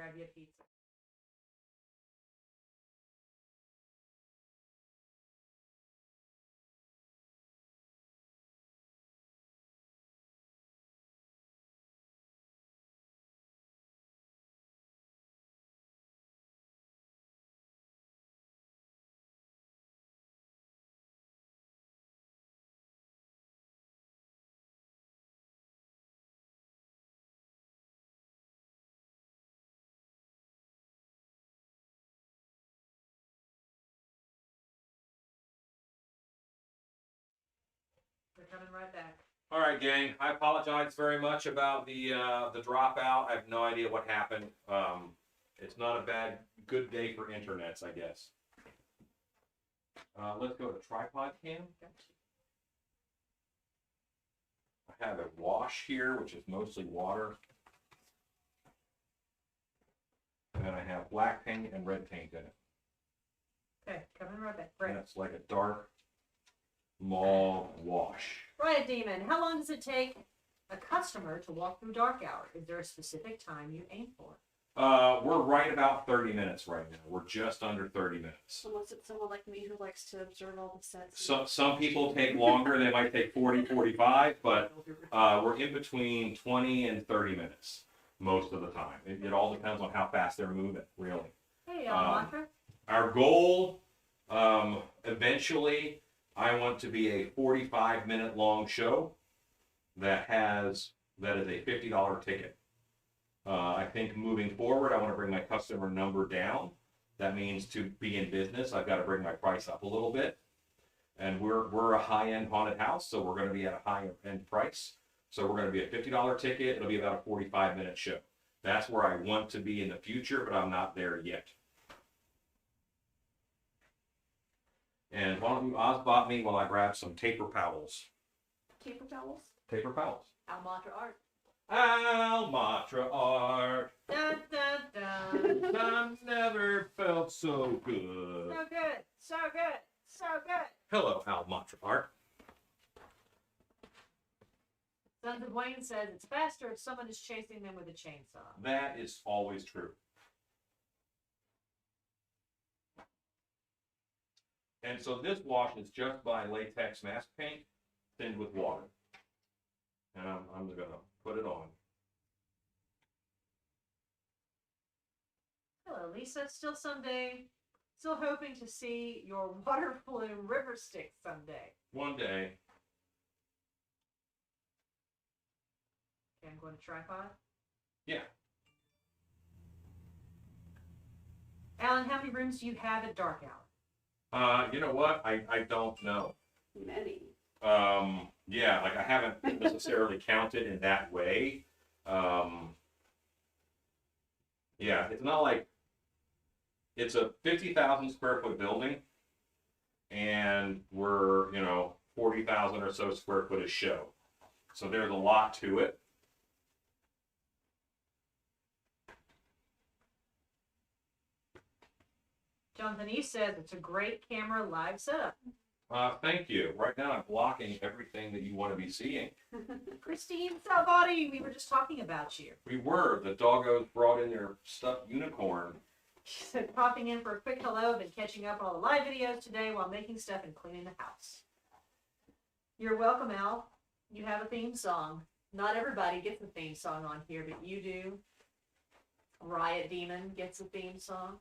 grab you a pizza. We're coming right back. All right, gang. I apologize very much about the dropout. I have no idea what happened. It's not a good day for internets, I guess. Let's go to tripod cam. I have a wash here, which is mostly water. And then I have black paint and red paint in it. Okay, coming right back. Right. And it's like a dark mauve wash. Right, Demon. How long does it take a customer to walk through dark hour? Is there a specific time you aim for? We're right about 30 minutes right now. We're just under 30 minutes. Unless it's someone like me who likes to observe all the sets. Some people take longer. They might take 40, 45, but we're in between 20 and 30 minutes most of the time. It all depends on how fast they're moving, really. Hey, Mantra. Our goal, eventually, I want to be a 45-minute long show that is a $50 ticket. I think moving forward, I want to bring my customer number down. That means to be in business, I've got to bring my price up a little bit. And we're a high-end haunted house, so we're going to be at a high-end price. So we're going to be a $50 ticket. It'll be about a 45-minute show. That's where I want to be in the future, but I'm not there yet. And why don't you Ozbot me while I grab some taper towels? Paper towels? Taper towels. Mantra art. Almatra art. Dun, dun, dun. I've never felt so good. So good. So good. So good. Hello, Almatra art. Sons of Wayne says it's faster if someone is chasing them with a chainsaw. That is always true. And so this wash is just by latex mask paint thinned with water. And I'm going to put it on. Hello, Lisa. Still hoping to see your water balloon river stick someday. One day. Okay, I'm going to tripod. Yeah. Alan, how many rooms do you have at dark hour? You know what? I don't know. Many. Yeah, like I haven't necessarily counted in that way. Yeah, it's not like it's a 50,000 square foot building, and we're 40,000 or so square foot a show. So there's a lot to it. Jonathan East says it's a great camera live setup. Thank you. Right now I'm blocking everything that you want to be seeing. Christine Salvati, we were just talking about you. We were. The doggos brought in their stuffed unicorn. She said, popping in for a quick hello. Been catching up on all the live videos today while making stuff and cleaning the house. You're welcome, Al. You have a theme song. Not everybody gets a theme song on here, but you do. Riot Demon gets a theme song.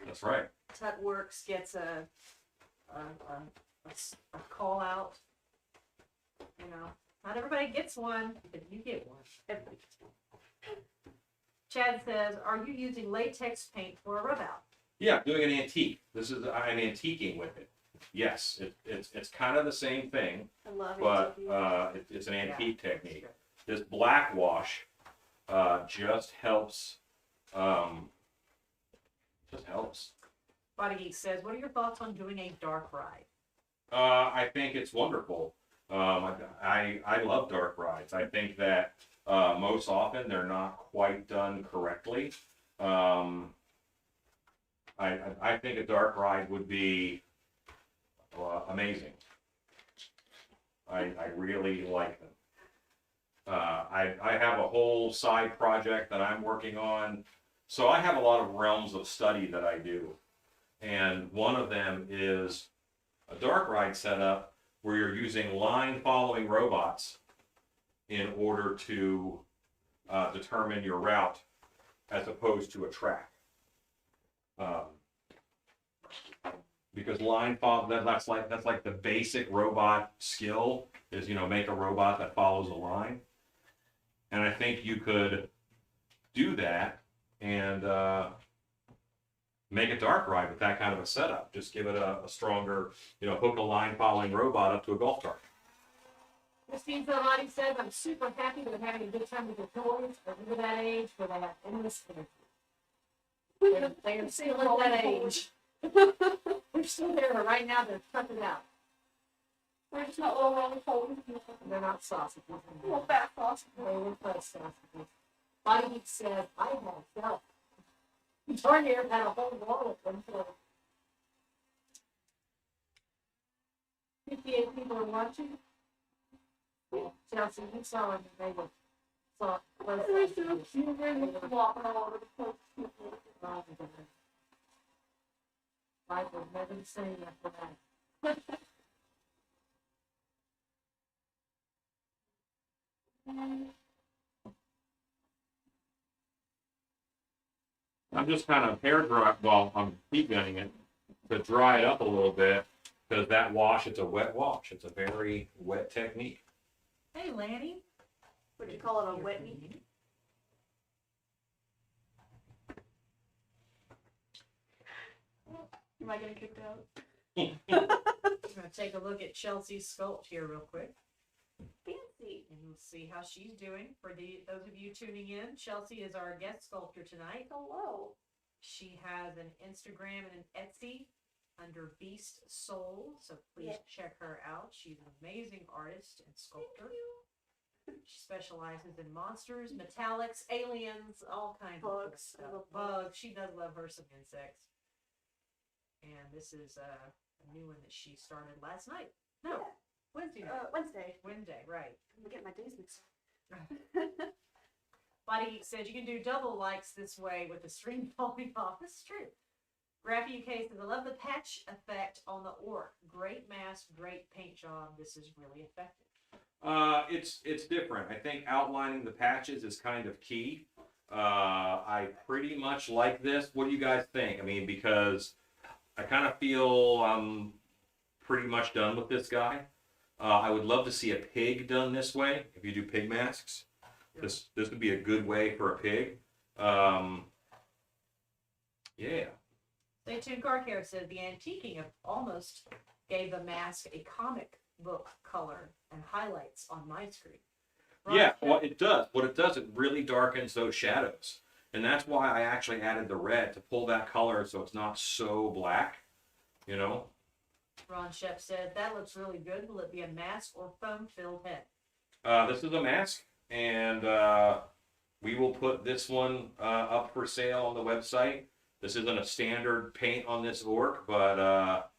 That's right. Tutworks gets a call out. Not everybody gets one, but you get one. Everybody gets one. Chad says, are you using latex paint for a rub out? Yeah, doing an antique. I'm antiquing with it. Yes, it's kind of the same thing, I love but it. it's an antique technique. This black wash just helps. Just helps. Body Geek says, what are your thoughts on doing a dark ride? I think it's wonderful. I love dark rides. I think that most often they're not quite done correctly. I think a dark ride would be amazing. I really like them. I have a whole side project that I'm working on So I have a lot of realms of study that I do. And one of them is a dark ride setup where you're using line following robots in order to determine your route as opposed to a track. Because line follow, that's like the basic robot skill is, you know, make a robot that follows a line. And I think you could do that and make a dark ride with that kind of a setup. Just give it a stronger, you know, hook a line following robot up to a golf cart. Christine Salvati says, I'm super happy that having a good time with your toys. Over that age where they have endless energy. They're still at that age. They're still there, but right now they're tucking out. We're just not little roly polies. They're not sausages. Little fat sausages. They were plus sausages. Body Heat says, I have self. Darn near had a whole wall of them. So 58 people are watching. Chelsea, you saw them and they were soft. They're so cute. They're walking all over the place. Life was never the same after that. I'm just kind of hair dry, well, I'm heat gunning it to dry it up a little bit because that wash, it's a wet wash. It's a very wet technique. Hey, Lanny. Would you call it a Whitney? Am I getting kicked out? I'm going to take a look at Chelsea's sculpt here real quick. Fancy. And we'll see how she's doing. For those of you tuning in, Chelsea is our guest sculptor tonight. Hello. She has an Instagram and an Etsy under Beast Soul, so please check her out. She's an amazing artist and sculptor. She specializes in monsters, metallics, aliens, all kinds of cool Bugs. I stuff. love Bugs. She does love her some insects. And this is a new one that she started last night. No, Yeah. Wednesday night. Wednesday. Wednesday, right. I'm getting my days mixed up. Body said you can do double likes this way with the string falling off. This is true. Graffy UK says, I love the patch effect on the orc. Great mask, great paint job. This is really effective. It's different. I think outlining the patches is kind of key. I pretty much like this. What do you guys think? I mean, because I kind of feel I'm pretty much done with this guy. I would love to see a pig done this way. If you do pig masks, this would be a good way for a pig. Yeah. Stay tuned. Car Care says the antiquing of almost gave the mask a comic book color and highlights on my screen. Yeah, well, it does. What it does, it really darkens those shadows. And that's why I actually added the red to pull that color so it's not so black, you know? Ron Shep said, that looks really good. Will it be a mask or foam-filled head? This is a mask, and we will put this one up for sale on the website. This isn't a standard paint on this orc, but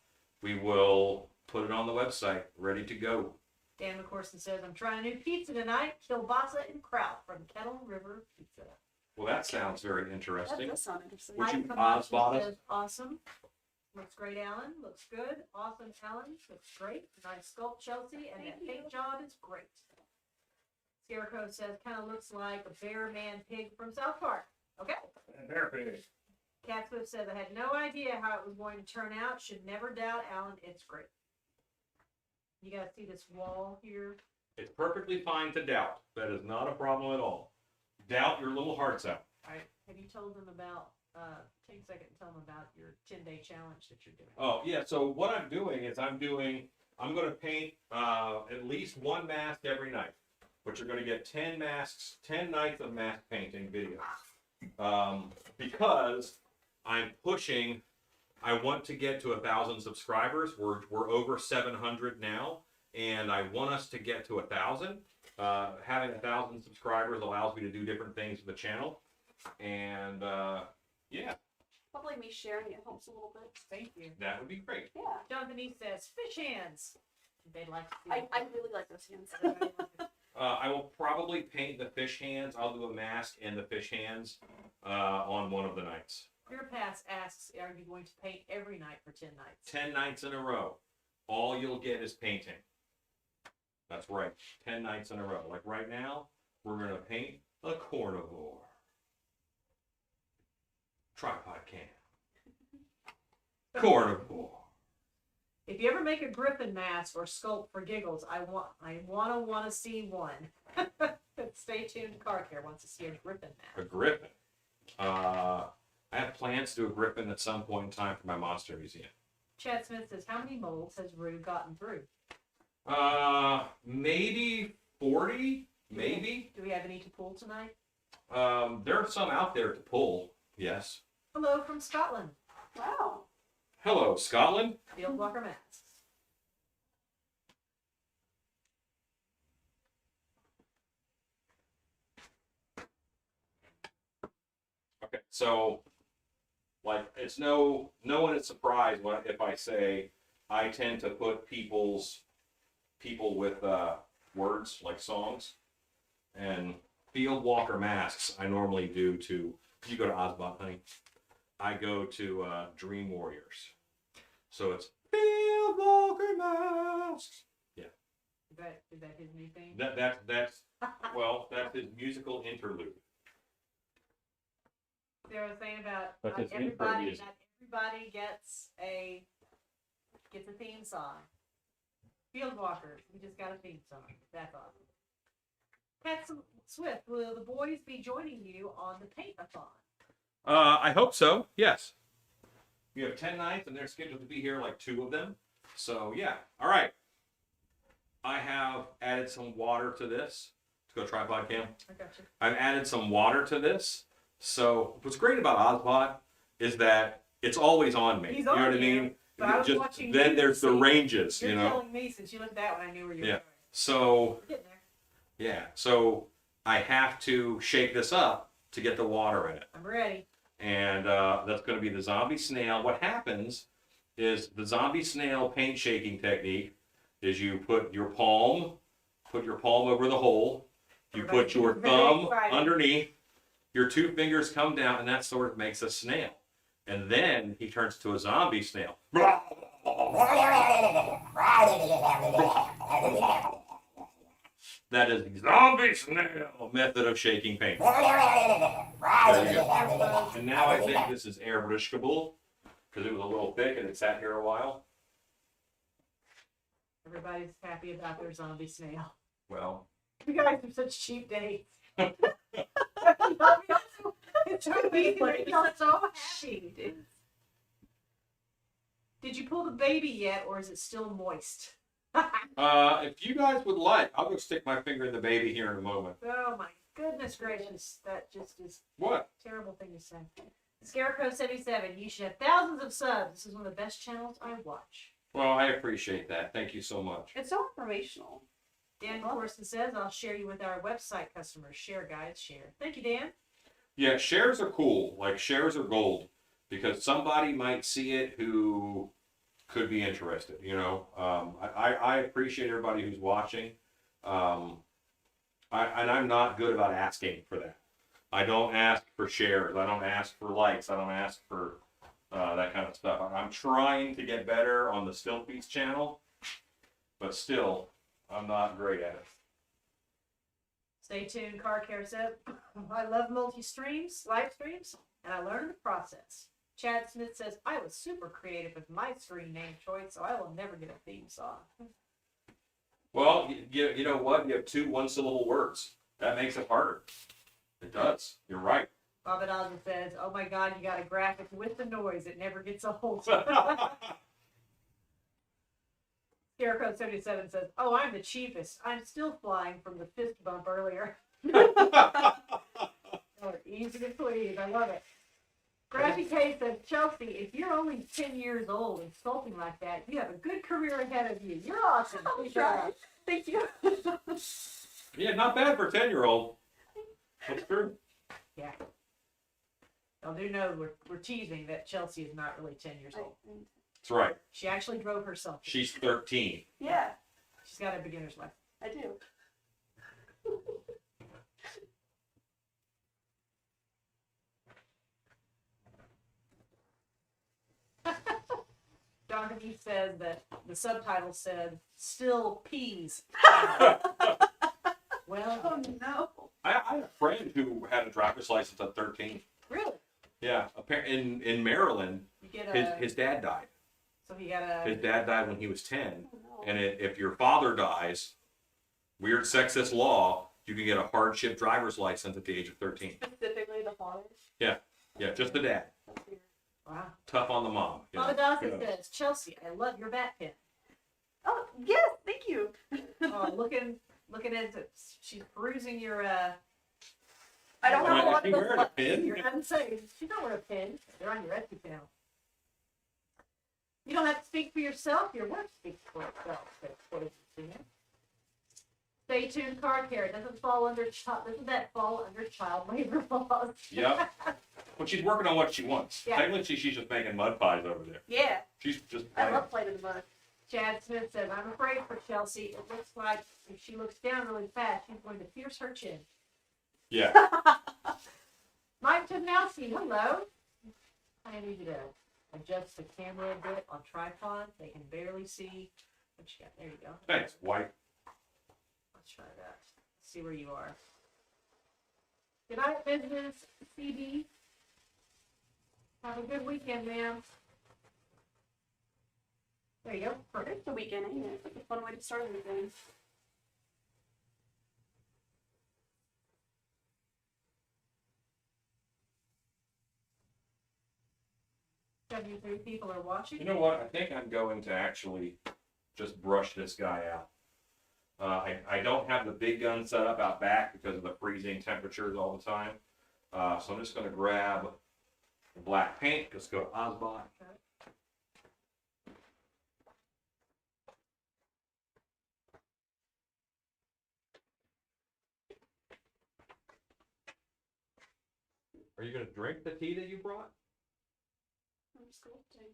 we will put it on the website, ready to go. Dan McCorson says, I'm trying a new pizza tonight. Kielbasa and kraut from Kettle River Pizza. Well, that sounds very That interesting. does sound interesting. Would you Mike Camacho spot us? says, awesome. Looks great, Alan. Looks good. Awesome, Alan. Looks great. Nice sculpt, Chelsea. And Thank that paint you. job is great. Scarecrow says, kind of looks like a bear man pig from South Park. Okay. Bear pig. Cat Swift says, I had no idea how it was going to turn out. Should never doubt, Alan. It's great. You guys see this wall here? It's perfectly fine to doubt. That is not a problem at all. Doubt your little hearts out. All right. Have you told them about, take a second and tell them about your 10-day challenge that you're doing? Oh, yeah, so what I'm doing is I'm going to paint at least one mask every night. But you're going to get 10 masks, 10 nights of mask painting video. Because I'm pushing, I want to get to 1,000 subscribers. We're over 700 now, and I want us to get to 1,000. Having 1,000 subscribers allows me to do different things with the channel, and yeah, Probably me sharing it helps a little bit. Thank you. that would be great. Yeah. Jonathan E. says, fish hands. They'd like to see I really like those hands. I will probably paint the fish hands. I'll do a mask and the fish hands on one of the nights. Your Pass asks, are you going to paint every night for 10 nights? 10 nights in a row. All you'll get is painting. That's right. 10 nights in a row. Like right now, we're going to paint a carnivore. Tripod cam. Carnivore. If you ever make a griffin mask or sculpt for giggles, I want to see one. Stay tuned. Car Care wants to see a griffin A mask. griffin. I have plans to do a griffin at some point in time for my monster museum. Chad Smith says, how many molds has Rue gotten through? Maybe 40, maybe. Do we have any to pull tonight? There are some out there to pull, yes. Hello from Scotland. Wow. Hello, Scotland. Field Walker masks. Okay, so, like, it's no one is surprised if I say I tend to put people with words, like songs, and Field Walker masks I normally do to, you go to Ozbot, honey? I go to Dream Warriors. So it's Field Walker masks. Is that his new thing? That's his musical interlude. They were saying about That's not his intro everybody. music. Not everybody gets a theme song. Field Walkers, we just got a theme song. That's awesome. Pat Swift, will the boys be joining you on the paint-a-thon? I hope so. Yes. We have 10 nights, and they're scheduled to be here, like 2 of them. So yeah. All right. I have added some water to this. Let's go tripod cam. I got you. I've added some water to this. So what's great about Ozbot is that it's always on me. He's you know on what I you, mean? but I was watching Then you there's the see. ranges, You're you know. telling me since you looked at that one, I knew where you were Yeah. going. So We're getting there. yeah. So I have to shake this up to get the water in it. I'm ready. And that's going to be the zombie snail. What happens is the zombie snail paint shaking technique is you put your palm over the hole, you put your Very thumb excited. underneath, your 2 fingers come down, and that sort of makes a snail. And then he turns to a zombie snail. That is the zombie snail method of shaking paint. There you go. And now I think this is airbrushable because it was a little thick and it sat here a while. Everybody's happy about their zombie snail. Well, You guys are such cheap dates. It took me to feel so happy. Did you pull the baby yet, or is it still moist? if you guys would like, I'll go stick my finger in the baby here in a moment. Oh my goodness gracious, that just is What? a terrible thing to say. Scarecrow77, you should have thousands of subs. This is one of the best channels I watch. Well, I appreciate that. Thank you so much. It's so informational. Dan Corson says, I'll share you with our website customers. Share, guys, share. Thank you, Dan. Yeah, shares are cool. Like, shares are gold because somebody might see it who could be interested, you know. I appreciate everybody who's watching. And I'm not good about asking for that. I don't ask for shares. I don't ask for likes. I don't ask for that kind of stuff. I'm trying to get better on the Still Piece channel, but still, I'm not great at it. Stay tuned, Car Care said, I love multi-streams, live streams, and I learned the process. Chad Smith says, I was super creative with my screen name choice, so I will never get a theme song. Well, you know what? You have 2 one-syllable words. That makes it harder. It does. You're right. Bob Adazza says, oh my god, you got a graphic with the noise. It never gets old. Scarecrow 77 says, oh, I'm the cheapest. I'm still flying from the fist bump earlier. Oh, easy to please. I love it. Graffy K says, Chelsea, if you're only 10 years old and sculpting like that, you have a good career ahead of you. You're awesome. I'm Good trying. job. Thank you. Yeah, not bad for a 10-year-old. That's true. Yeah. Y'all do know we're teasing that Chelsea is not really 10 years old. That's right. She actually drove herself. She's 13. Yeah, She's got a beginner's license. I do. he said that the subtitle said, "Still peas." Well, Oh no. I had a friend who had a driver's license at 13. really? Yeah, in Maryland, You get a. his dad died. So he got a. His dad died when he was 10. Oh no. And if your father dies, weird sexist law, you can get a hardship driver's license at the age of 13. Specifically the father. Yeah, just the dad. That's weird. Wow. Tough on the mom. you know. Mama Dawson Yeah. says, "Chelsea, I love your bat pen." Oh yes, thank you. Oh, looking at it. She's perusing your. I don't Am have a I lot actually of wearing a pin? You're unsaved. She's not wearing a pin. They're on your Etsy channel. You don't have to speak for yourself. Your work speaks for itself. That's what it's saying. Stay tuned, car care. Doesn't that fall under child labor laws? Yep. But she's working on what she wants. Yeah. Technically, she's just making mud pies over there. Yeah, She's just I playing. love playing in the mud. Chad Smith says, "I'm afraid for Chelsea. It looks like if she looks down really fast, she's going to pierce her chin." Yeah. Mike Tomnowski, hello. I need you to adjust the camera a bit on tripod. They can barely see what you got. There you go. Thanks, White. Let's try that. See where you are. Good night, business, CB. Have a good weekend, ma'am. There you go. Perfect. It's the weekend, ain't it? It's like a fun way to start a weekend. Three people are watching. You know what? I think I'm going to actually just brush this guy out. I don't have the big gun set up out back because of the freezing temperatures all the time. So I'm just going to grab the black paint. Let's go to Osbot. Are you going to drink the tea that you brought? I'm sculpting.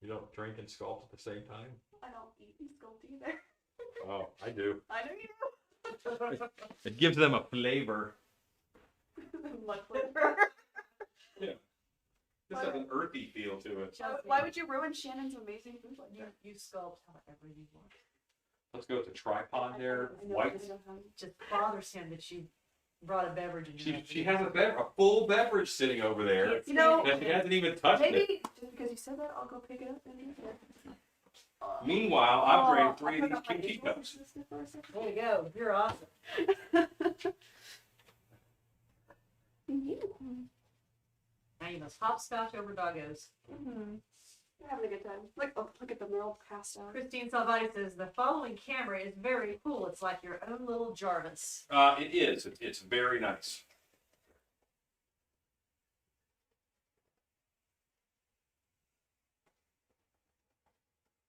You don't drink and sculpt at the same time? I don't eat and sculpt either. Oh, I do. I know you It gives them a flavor. do. Mud flavor. This has an earthy feel to it. Chelsea, Why would you ruin Shannon's amazing food like that? you sculpt however you want. Let's go with the tripod there. I know, White. I know how. Just bothers him that you brought a beverage in your She has a full beverage sitting over there. You know, And she hasn't even touched it. maybe just because you said that, I'll go pick it up and drink it. Meanwhile, I've drank I 3 of these forgot my cute visual teacups. assistant for a second. There you go. You're awesome. Now you must hopscotch over doggos. We're having a good time. Like, oh, look at them, they're all passed out. Christine Salvati says, "The following camera is very cool. It's like your own little Jarvis." It is. It's very nice.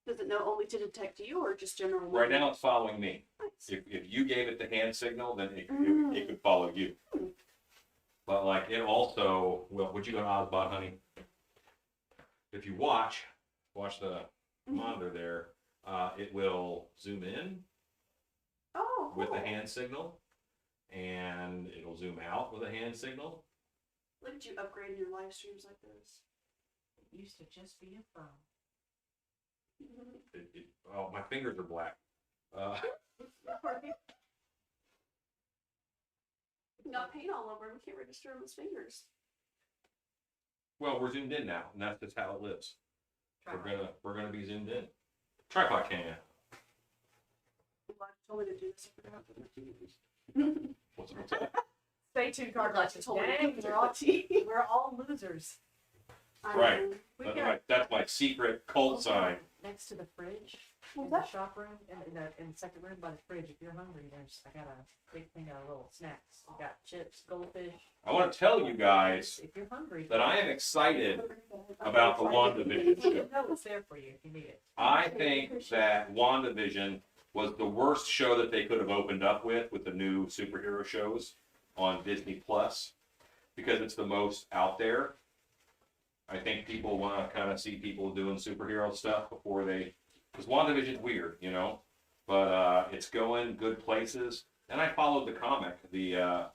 Does it know only to detect you or just general? Right now, it's following me. Nice. If you gave it the hand signal, then it Mm. could follow you. But like it also, well, would you go to Osbot, honey? If you watch the monitor there, it will zoom in Oh, with the cool. hand signal, and it'll zoom out with a hand signal. Look at you upgrading your live streams like this. It used to just be a phone. Oh, my fingers are black. Got paint all over. We can't register him as fingers. Well, we're zoomed in now, and that's just how it lives. Tripod. We're gonna be zoomed in. Tripod cam. I'm glad you told me to do this. I forgot to do it. What's that? Stay tuned, card Glad you watchers. told me to Dang, do we're all, it. we're all losers. Right. We That's my secret cult sign. next to the fridge in What's the that? shop room, in the second room by the fridge. If you're hungry, I got a big thing of little snacks. I got chips, goldfish. I want to tell you guys If you're hungry, that I am excited about the WandaVision show. you know it's there for you if you need it. I think that WandaVision was the worst show that they could have opened up with the new superhero shows on Disney Plus, because it's the most out there. I think people want to kind of see people doing superhero stuff before they, because WandaVision's weird, you know, but it's going good places. And I followed the comic, the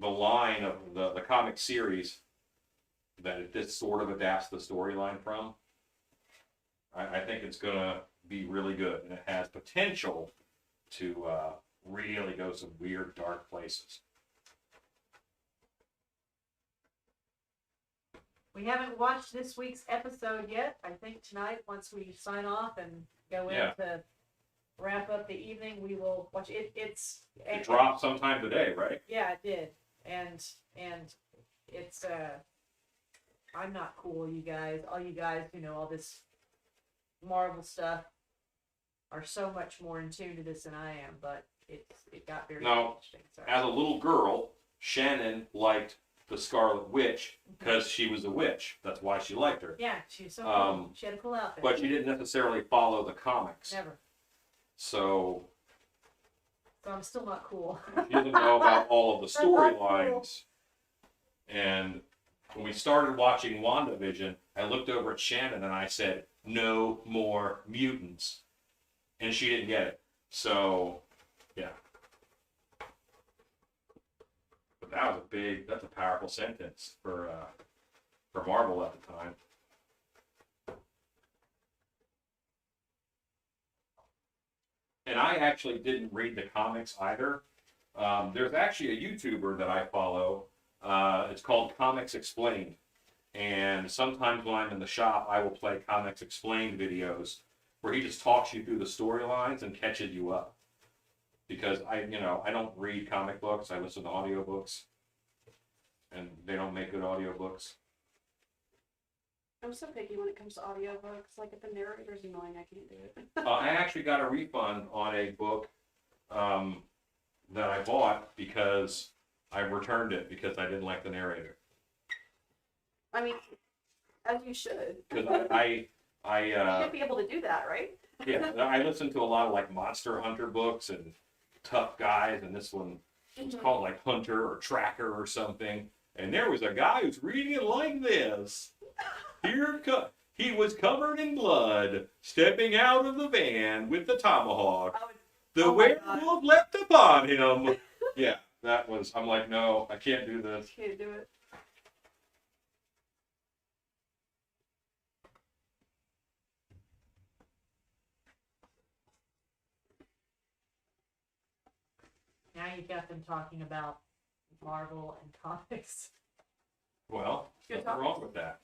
line of the comic series that this sort of adapts the storyline from. I think it's gonna be really good, and it has potential to really go some weird, dark places. We haven't watched this week's episode yet. I think tonight, once we sign off and go in to wrap up the evening, we will watch it. It dropped sometime today, right? Yeah, it did. And it's I'm not cool, you guys. All you guys who know all this Marvel stuff are so much more in tune to this than I am, but it got very interesting. Sorry. As a little girl, Shannon liked the Scarlet Witch because she was a witch. That's why she liked her. Yeah, she was so cool. She had a cool outfit. But she didn't necessarily follow the comics. Never. So I'm still not cool. she doesn't know about all of the I'm not storylines. cool. And when we started watching WandaVision, I looked over at Shannon and I said, "No more mutants." And she didn't get it. So, yeah. But that's a powerful sentence for Marvel at the time. And I actually didn't read the comics either. There's actually a YouTuber that I follow. It's called Comics Explained. And sometimes when I'm in the shop, I will play Comics Explained videos where he just talks you through the storylines and catches you up. Because I don't read comic books. I listen to audiobooks. And they don't make good audiobooks. I'm so picky when it comes to audiobooks. Like, if the narrator's annoying, I can't do it. I actually got a refund on a book that I bought because I returned it because I didn't like the narrator. I mean, as you should. Because I you should be able to do that, right? yeah, I listen to a lot of like Monster Hunter books and tough guys, and this one was called like Hunter or Tracker or something. And there was a guy who's reading it like this. He was covered in blood, stepping out of the van with the tomahawk. The werewolf leapt upon him. Yeah, I'm like, no, I can't do this. Can't do it. Now you've got them talking about Marvel and comics. Well, Good nothing wrong with that.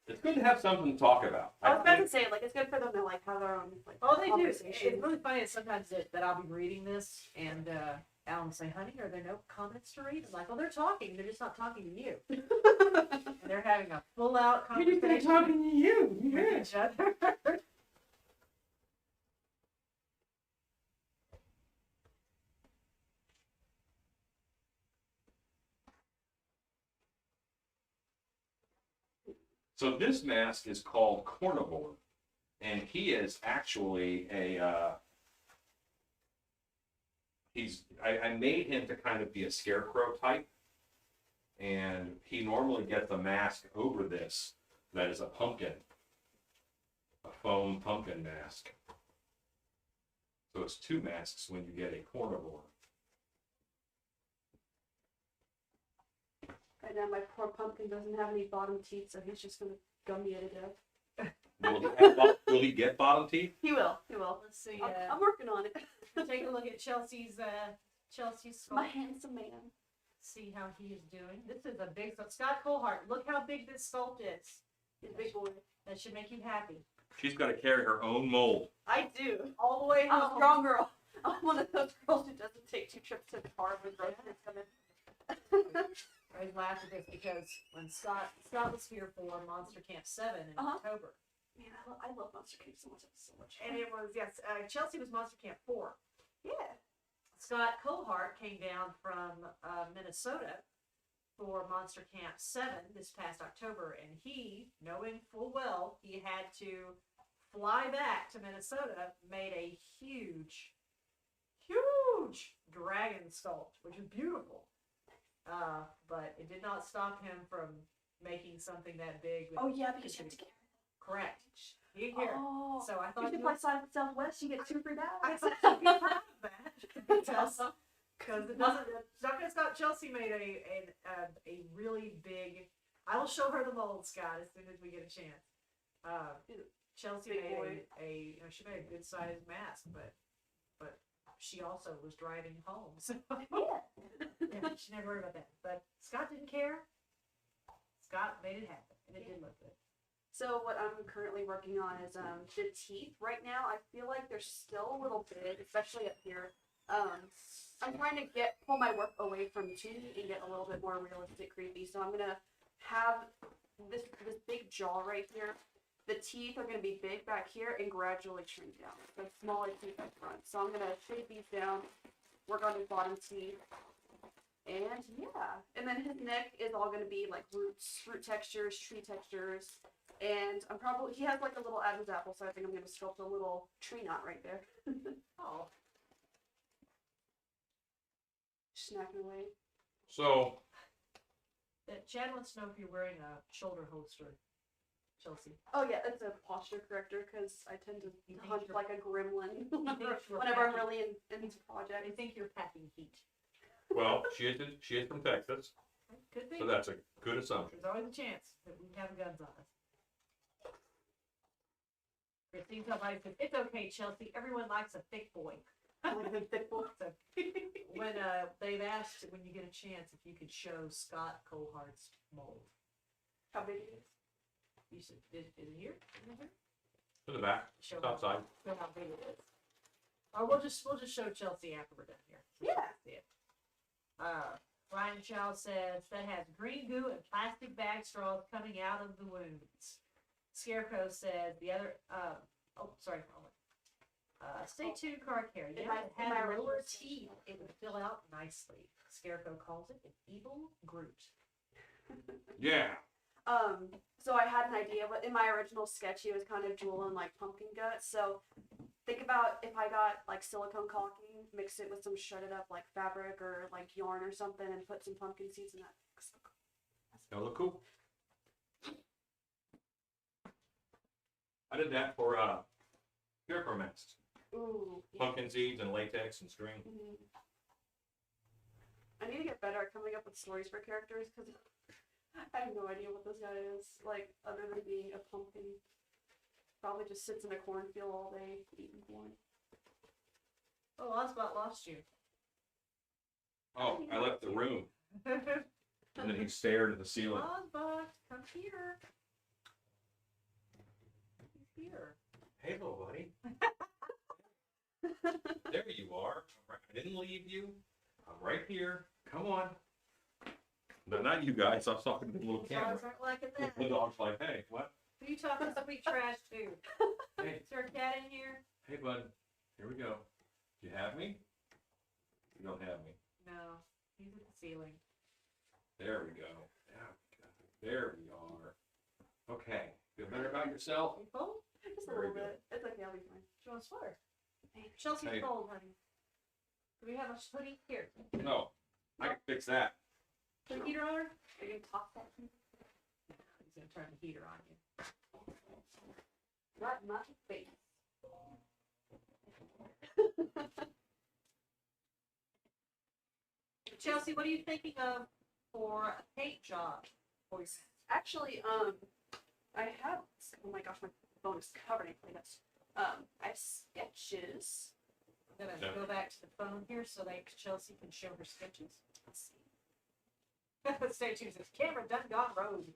It's good to have something to talk about. I was about to say, like, it's good for them to, like, have their own, like, Oh, they do. conversation. It's really funny sometimes that I'll be reading this and Alan will say, "Honey, are there no comments to read?" I'm like, "Well, they're talking. They're just not talking to you." And they're having a full-out conversation They're talking to you. with each other. So this mask is called Carnivore, and he is actually I made him to kind of be a scarecrow type, and he normally gets a mask over this that is a pumpkin, a foam pumpkin mask. So it's two masks when you get a Carnivore. Right now, my poor pumpkin doesn't have any bottom teeth, so he's just gonna gum me to death. Will he get bottom teeth? He will. He will. Let's see. I'm working on it. Take a look at Chelsea's My sculpt. handsome man. See how he is doing. This is a big Scott Colehart. Look how big this sculpt is. He's a big boy. That should make you happy. She's got to carry her own mold. I do. All the way I'm a home. strong girl. I'm one of those girls who doesn't take 2 trips to the car when groceries come in. I was laughing at this because when Scott was here for Monster Camp 7 in October. Man, I love Monster Camp so much. It's so much fun. And it was, yes, Chelsea was Monster Camp 4. Yeah. Scott Colehart came down from Minnesota for Monster Camp 7 this past October, and he, knowing full well he had to fly back to Minnesota, made a huge dragon sculpt, which is beautiful. But it did not stop him from making something that big. Oh yeah, because you have to carry. Correct. You can carry. Oh, So I thought you should play Southwest. You get 2 free bags. I thought you'd be proud of that. Because it doesn't. It's not. Chelsea made a really big. I will show her the mold, Scott, as soon as we get a chance. Chelsea Big made boy. she made a good sized mask, but she also was driving home, so yeah, she never worried about that. But Scott didn't care. Scott made it happen, and it did look good. So what I'm currently working on is the teeth. Right now, I feel like they're still a little big, especially up here. I'm trying to pull my work away from 2D and get a little bit more realistic, creepy. So I'm gonna have this big jaw right here. The teeth are gonna be big back here and gradually shrink down. So smaller teeth up front. So I'm gonna shave these down, work on his bottom teeth. And yeah, and then his neck is all gonna be like root textures, tree textures, and he has like a little Adam's apple, so I think I'm gonna sculpt a little tree knot right there. Oh, Snacking away. So, Chad wants to know if you're wearing a shoulder holster, Chelsea. Oh yeah, it's a posture corrector because I tend to You think hunt you're- like a gremlin you're whenever I'm packing- really into I projects. think you're packing heat. well, she is from Texas, Could be. so that's a good assumption. There's always a chance that we have guns on us. Christine somebody says, it's okay, Chelsea. Everyone likes a thick boy. Like a thick boy. So, when they've asked when you get a chance if you could show Scott Cohart's mold. How big it is? You said, is it here? Is it here? To the back, Show it's outside. how big it is. Or we'll just show Chelsea after we're done here. So she Yeah. can see it. Ryan Chow says that has green goo and plastic bag straws coming out of the wounds. Scarecrow says the other. Sorry. Stay tuned, card carrier. In Yeah, my- it in my had original lower sketch. teeth. It would fill out nicely. Scarecrow calls it an evil Groot. Yeah. So I had an idea, but in my original sketch, he was kind of drooling like pumpkin guts. So think about if I got like silicone caulking, mixed it with some shredded up like fabric or like yarn or something, and put some pumpkin seeds in that. That'll look cool. I did that for scarecrow masks. Ooh. Yeah. Pumpkin seeds and latex and string. Mhm. I need to get better at coming up with stories for characters because I have no idea what this guy is, like, other than being a pumpkin. Probably just sits in a cornfield all day eating corn. Oh, Ozbot lost you. Oh, I left the room. And then he stared at the ceiling. Ozbot, come here. He's here. Hey, little buddy. There you are. I didn't leave you. I'm right here. Come on. No, not you guys. I was talking to the little camera. Dogs aren't liking that. The dog's like, hey, what? Who you talking sweet trash to? Hey, Is there a cat in here? hey, bud. Here we go. You have me? You don't have me. No, he's at the ceiling. There we go. There we are. Okay. Feel better about yourself? You cold? Just a Very little good. bit. It's okay, I'll be fine. Do you want a sweater? Chelsea's Hey. cold, honey. Do we have a hoodie? Here. No. I can fix that. Put the heater on her? Are you gonna toss that? He's gonna turn the heater on you. Right in my face. Chelsea, what are you thinking of for a paint job for your Actually, I have. Oh my gosh, my phone is covered in Kleenex. I have sketches. I'm gonna Yeah. go back to the phone here so that Chelsea can show her sketches. Let's see. Stay tuned. It's camera done gone road.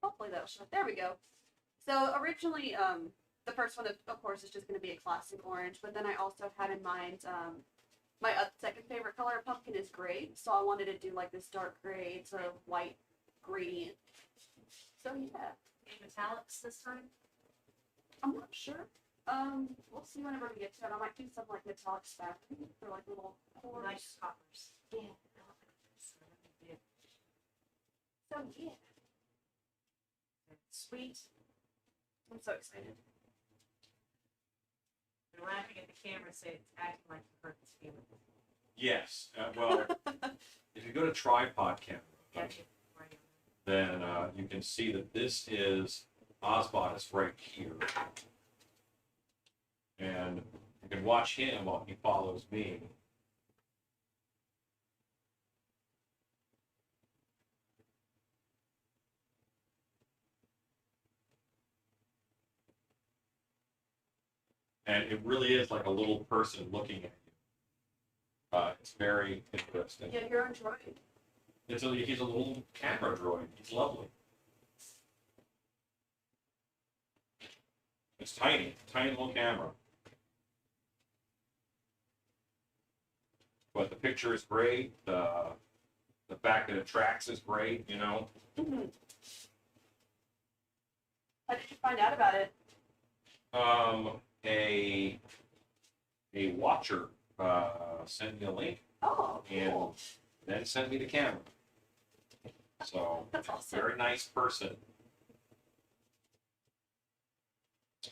Hopefully that'll show. There we go. So originally, the first one, of course, is just going to be a classic orange. But then I also had in mind, my second favorite color of pumpkin is gray. So I wanted to do like this dark gray to white gradient. So yeah, Any metallics this time? I'm not sure. We'll see whenever we get to it. I might do some like metallic spackling for like little pores. Nice coppers. Yeah. Yeah. So yeah, Sweet. I'm so excited. You're laughing at the camera, say it's acting like you hurt his feelings. Yes. Well, if you go to tripod camera, Gotcha. then you can see that this is Ozbot is right here. And you can watch him while he follows me. And it really is like a little person looking at you. It's very interesting. Yeah, your own droid. He's a little camera droid. He's lovely. It's tiny little camera. But the picture is great. The fact that it tracks is great, you know. Mm-hmm. How did you find out about it? A watcher sent me a link Oh, and cool. then sent me the camera. So, That's awesome. very nice person.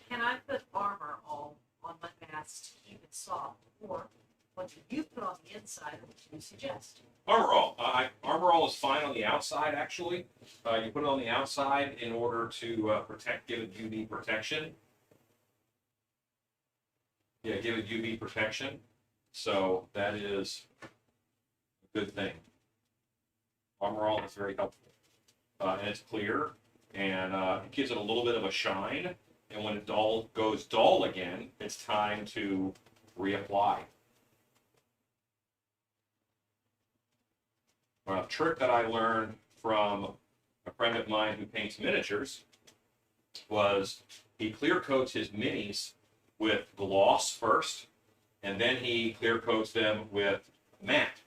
Can I put armor on my mask to keep it soft? Or what do you put on the inside, or what do you suggest? Armor all. Armor all is fine on the outside, actually. You put it on the outside in order to give it UV protection. Yeah, give it UV protection. So that is a good thing. Armor all is very helpful. And it's clear, and it gives it a little bit of a shine. And when it goes dull again, it's time to reapply. A trick that I learned from a friend of mine who paints miniatures was he clear coats his minis with gloss first, and then he clear coats them with matte.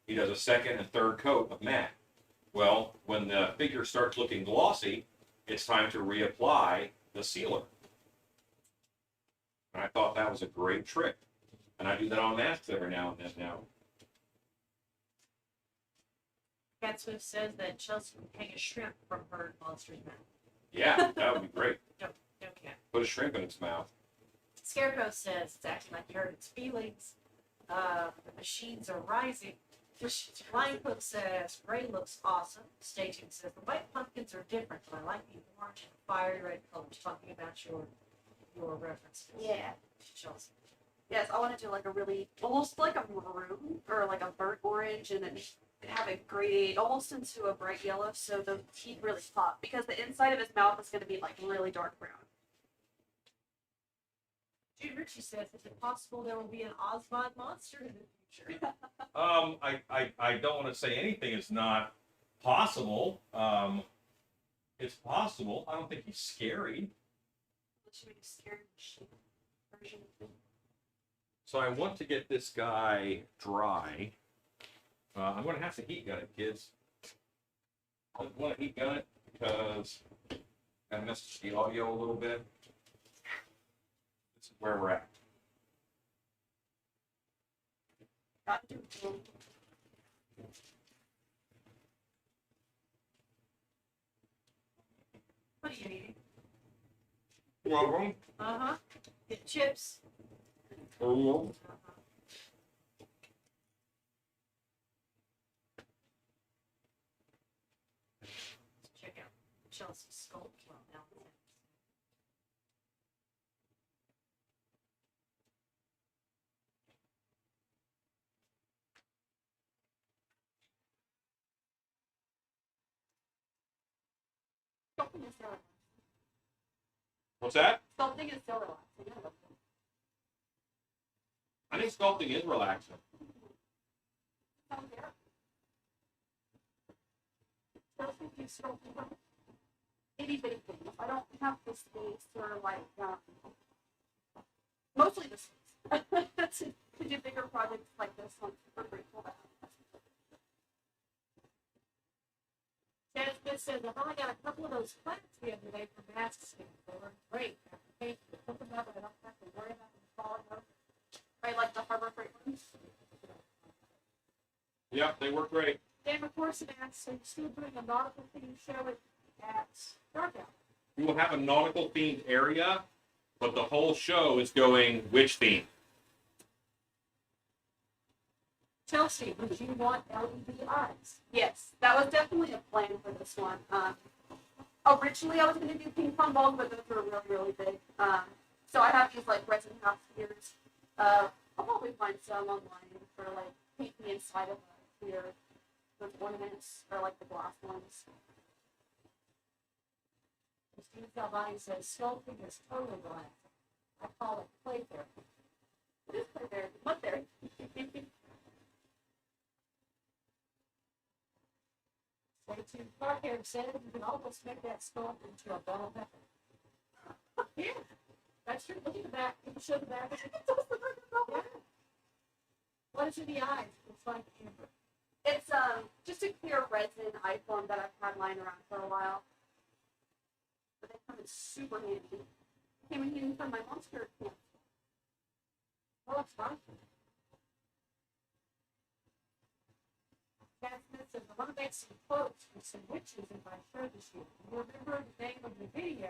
He does a second and third coat of matte. Well, when the figure starts looking glossy, it's time to reapply the sealer. And I thought that was a great trick. And I do that on masks every now and then now. Cat Swift says that Chelsea would hang a shrimp from her monster's mouth. Yeah, that would be great. No cat. Put a shrimp in its mouth. Scarecrow says it's acting like you hurt its feelings. The machines are rising. Flying Cook says Gray looks awesome. Staging says the white pumpkins are different, but I like the orange and fiery red colors. Talking about your references. Yeah. Chelsea. Yes, I want to do like a really, almost like a maroon or like a burnt orange, and then have it grade almost into a bright yellow, so the teeth really pop, because the inside of his mouth is going to be like really dark brown. Jude Ritchie says, is it possible there will be an Osmond monster in the future? I don't want to say anything is not possible. It's possible. I don't think he's scary. What should we do? Scary machine version of it? So I want to get this guy dry. I'm going to have to heat gun it, kids. I want to heat gun it because I messed the audio a little bit. This is where we're at. Got to do it. What are you eating? Welcome. Uh-huh. Get chips. Hello. Let's check out Chelsea's Sculpting now. Sculpting is so relaxing. What's that? Sculpting is so relaxing. I love it. I think sculpting is relaxing. Oh, yeah. Chelsea do sculpting. Itty bitty things. I don't have the space for like, mostly the space. to do bigger projects like this one. Super grateful to have. Chad Smith says, I've only got a couple of those plants the other day for masks. They were great. Thank you. Put them up and I don't have to worry about them falling over. Right, like the Harbor Freight ones. Yeah, they work great. Dan McCorson asks, so you're still doing a nautical theme show at Dark Hour? We will have a nautical themed area, but the whole show is going witch themed. Chelsea, would you want LED eyes? Yes, that was definitely a plan for this one. Originally I was going to do ping pong balls, but those were really, really big. So I have these like resin house spheres. I'll probably find some online for like painting the inside of a sphere with ornaments or like the glass ones. Steve Galvani says, sculpting is totally relaxing. I call it play therapy. It is play therapy. Mud therapy. Stay tuned. Carnivore said you can almost make that sculpt into a bell pepper. Yeah, that's true. Look at the back. Can you show the back? Yeah. What is in the eyes? It's like amber. It's just a clear resin eye foam that I've had lying around for a while. But they come in super handy. Came in handy from my monster camp. Oh, it's fine. Cat Smith says, I want to make some quotes with some witches if I show this you. You remember the name of the video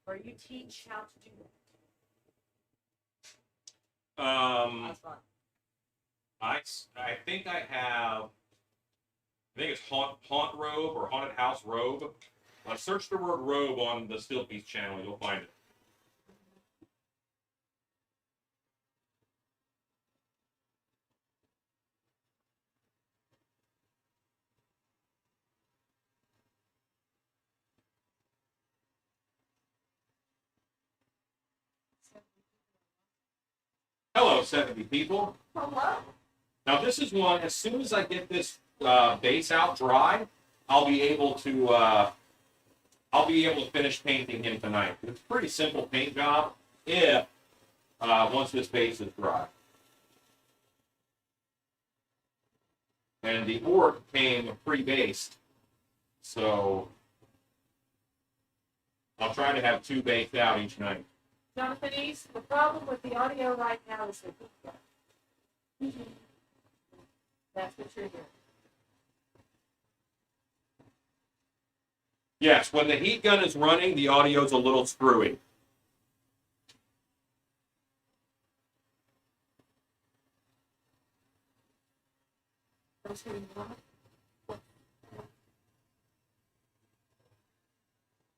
where you teach how to do that? That's fun. I think I have. I think it's haunt robe or haunted house robe. Search the word robe on the Still Piece channel. You'll find it. Hello, 70 people. Hello? Now this is one. As soon as I get this base out dry, I'll be able to finish painting him tonight. It's a pretty simple paint job if once this base is dry. And the orc came pre-based, so I'll try to have 2 based out each night. Jonathan East, the problem with the audio right now is the heat gun. That's what you're doing. Yes, when the heat gun is running, the audio's a little screwy. Good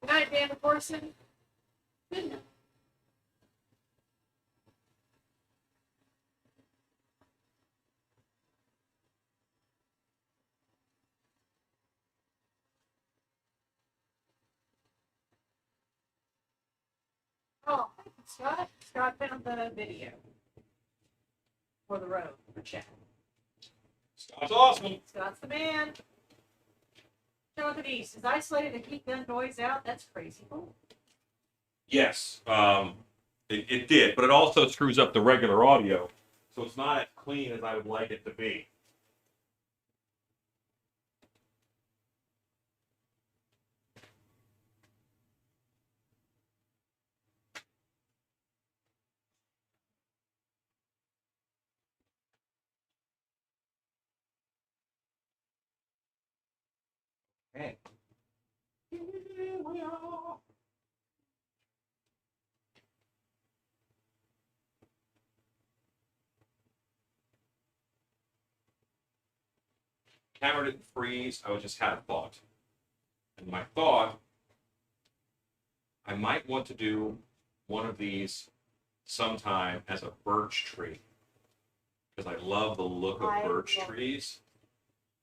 night, Dan Corson. Good night. Oh, thank you, Scott. Scott found the video for the road for chat. Scott's awesome. Scott's the man. Jonathan East is isolated the heat gun noise out. That's crazy. Cool. Yes, it did, but it also screws up the regular audio, so it's not as clean as I would like it to be. Okay. Here we are. Camera didn't freeze. I just had a thought. And my thought, I might want to do one of these sometime as a birch tree. Because I love the look of birch trees.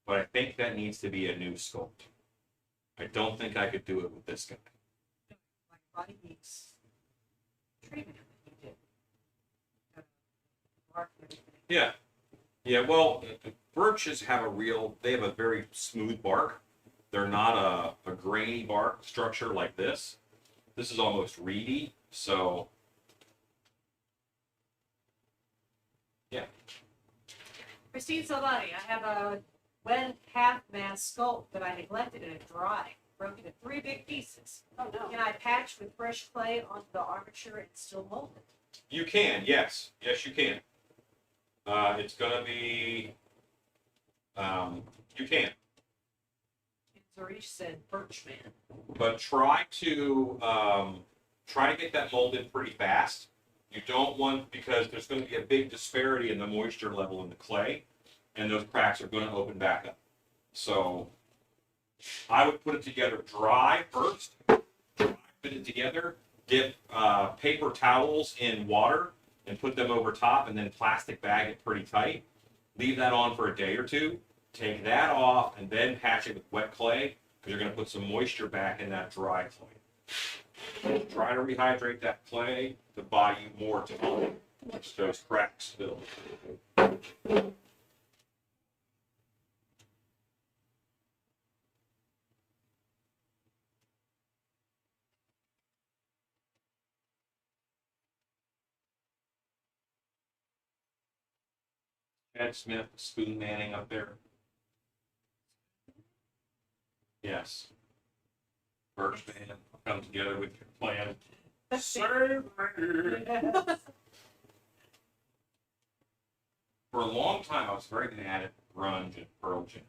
But I think that needs to be a new sculpt. I don't think I could do it with this guy. Like body heats treatment that you did. Mark and everything. Yeah. Yeah, well, birches have they have a very smooth bark. They're not a grainy bark structure like this. This is almost reedy, so yeah. Christine Salvati, I have a wet half mass sculpt that I neglected and it dried. Broke into 3 big pieces. Oh no. Can I patch with fresh clay onto the armature and still mold it? You can, yes. Yes, you can. It's going to be, you can. Zarish said birch man. But try to get that molded pretty fast. You don't want, because there's going to be a big disparity in the moisture level in the clay, and those cracks are going to open back up. So I would put it together dry first, put it together, dip paper towels in water and put them over top, and then plastic bag it pretty tight. Leave that on for a day or 2. Take that off, and then patch it with wet clay, because you're going to put some moisture back in that dry clay. Try to rehydrate that clay to buy you more time. Those cracks fill. Ed Smith, spoon manning up there. Yes. Birch man, come together with your plan. Save me. For a long time, I was very mad at grunge and Pearl Jam.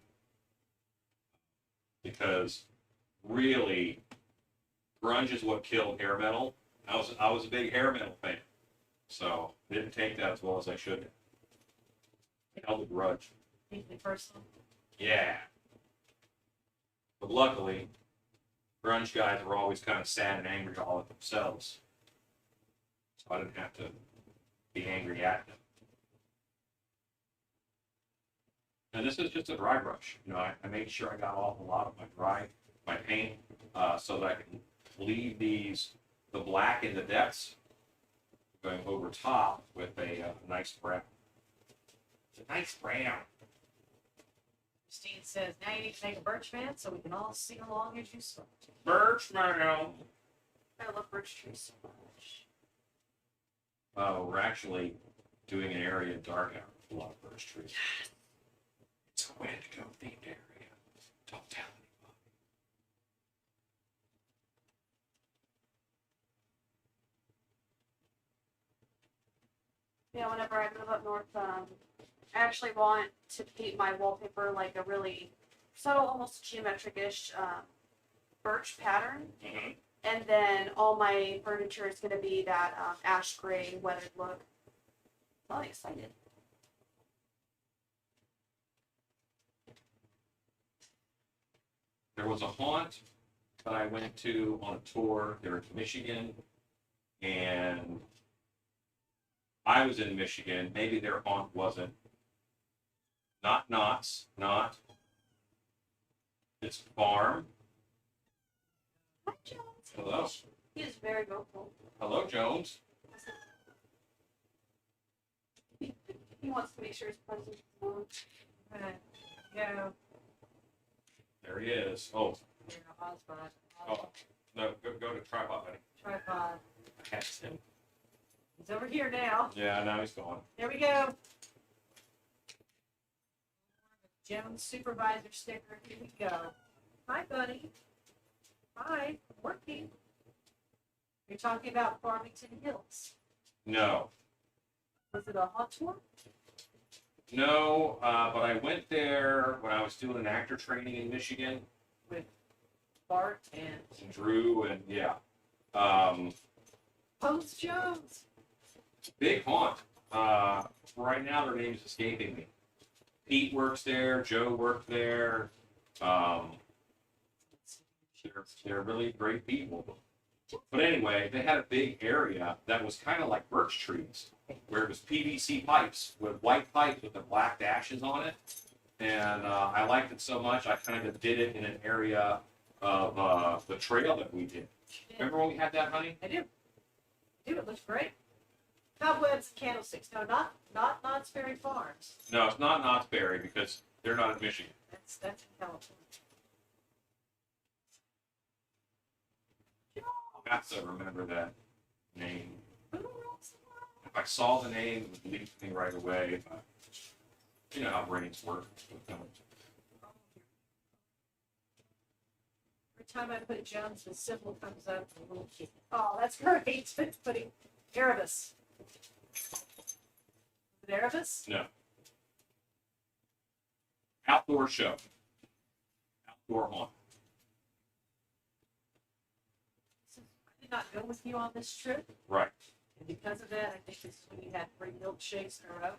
Because really, grunge is what killed hair metal. I was a big hair metal fan. So, didn't take that as well as I should have. I held a grudge. Deeply personal. Yeah. But luckily, grunge guys were always kind of sad and angry all at themselves. So I didn't have to be angry at them. And this is just a dry brush. You know, I made sure I got off a lot of my paint, so that I can leave the black in the depths, going over top with a nice brown. It's a nice brown. Christine says, now you need to make a birch man so we can all sing along as you sing. Birch man. I love birch trees so much. We're actually doing an area dark out with a lot of birch trees. It's a Wendigo themed area. Don't tell anybody. Yeah, whenever I move up north, I actually want to paint my wallpaper like a really subtle, almost geometric-ish birch pattern. Mm-hmm. And then all my furniture is going to be that ash gray weathered look. I'm really excited. There was a haunt that I went to on a tour. They were in Michigan, and I was in Michigan. Maybe their haunt wasn't. Not Knott's, not. It's Farm. Hi, Jones. Hello. He is very vocal. Hello, Jones. He wants to make sure his presence is on. Right. Yeah. There he is. Oh, Here, hotspot. oh. No, go to tripod, buddy. Tripod. That's him. He's over here now. Yeah, now he's gone. There we go. Jones supervisor sticker. Here we go. Hi, buddy. Hi. Working. You're talking about Farmington Hills. No. Was it a hot tour? No, but I went there when I was doing an actor training in Michigan. With Bart and Drew and yeah. Post Jones. Big haunt. Right now their name's escaping me. Pete works there, Joe worked there. They're really great people. But anyway, they had a big area that was kind of like birch trees, where it was PVC pipes with white pipes with the black dashes on it. And I liked it so much, I kind of did it in an area of the trail that we did. Remember when we had that, honey? I do. It looks great. Cobwebs and candlesticks. No, not Knott's Berry Farms. No, it's not Knott's Berry because they're not in Michigan. That's in California. I'll have to remember that name. If I saw the name, it would leap to me right away. You know how brains work. Every time I put Jones, the symbol comes up a little kid. Oh, that's great. Putting Erebus. Is it Erebus? No. Outdoor show. Outdoor haunt. So I did not go with you on this trip, Right. and because of that, I think this is when you had 3 milkshakes in a row.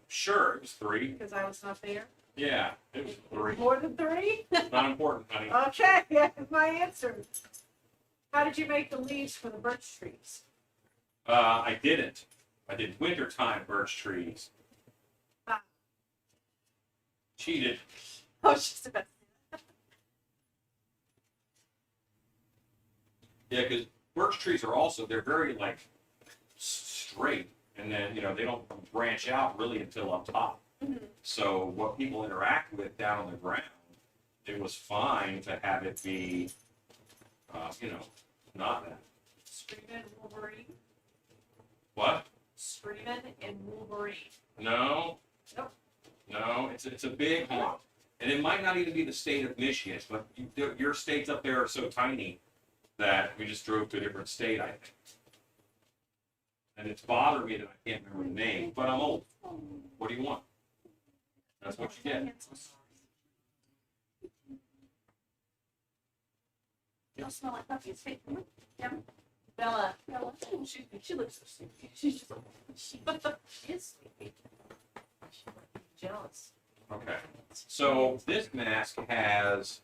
Sure, it was 3. Because I was not there. Yeah, it was 3. More than 3? Not important, honey. Okay, that's my answer. How did you make the leaves for the birch trees? I didn't. I did wintertime birch trees. Ah. Cheated. I was just about to say that. Yeah, because birch trees are also, they're very like straight, and then, they don't branch out really until up top. Mhm. So what people interact with down on the ground, it was fine to have it be, not that. Screaming Wolverine. What? Screaming and Wolverine. No. Nope. No, it's a big haunt. And it might not even be the state of Michigan, but your states up there are so tiny that we just drove to a different state, I think. And it's bothered me that I can't remember the name, but I'm old. What do you want? That's what you get. You don't smell like puppies. Hey, yeah. Bella. Bella. Oh, she looks so sleepy. She's just she is sleepy. She might be jealous. Okay. So this mask has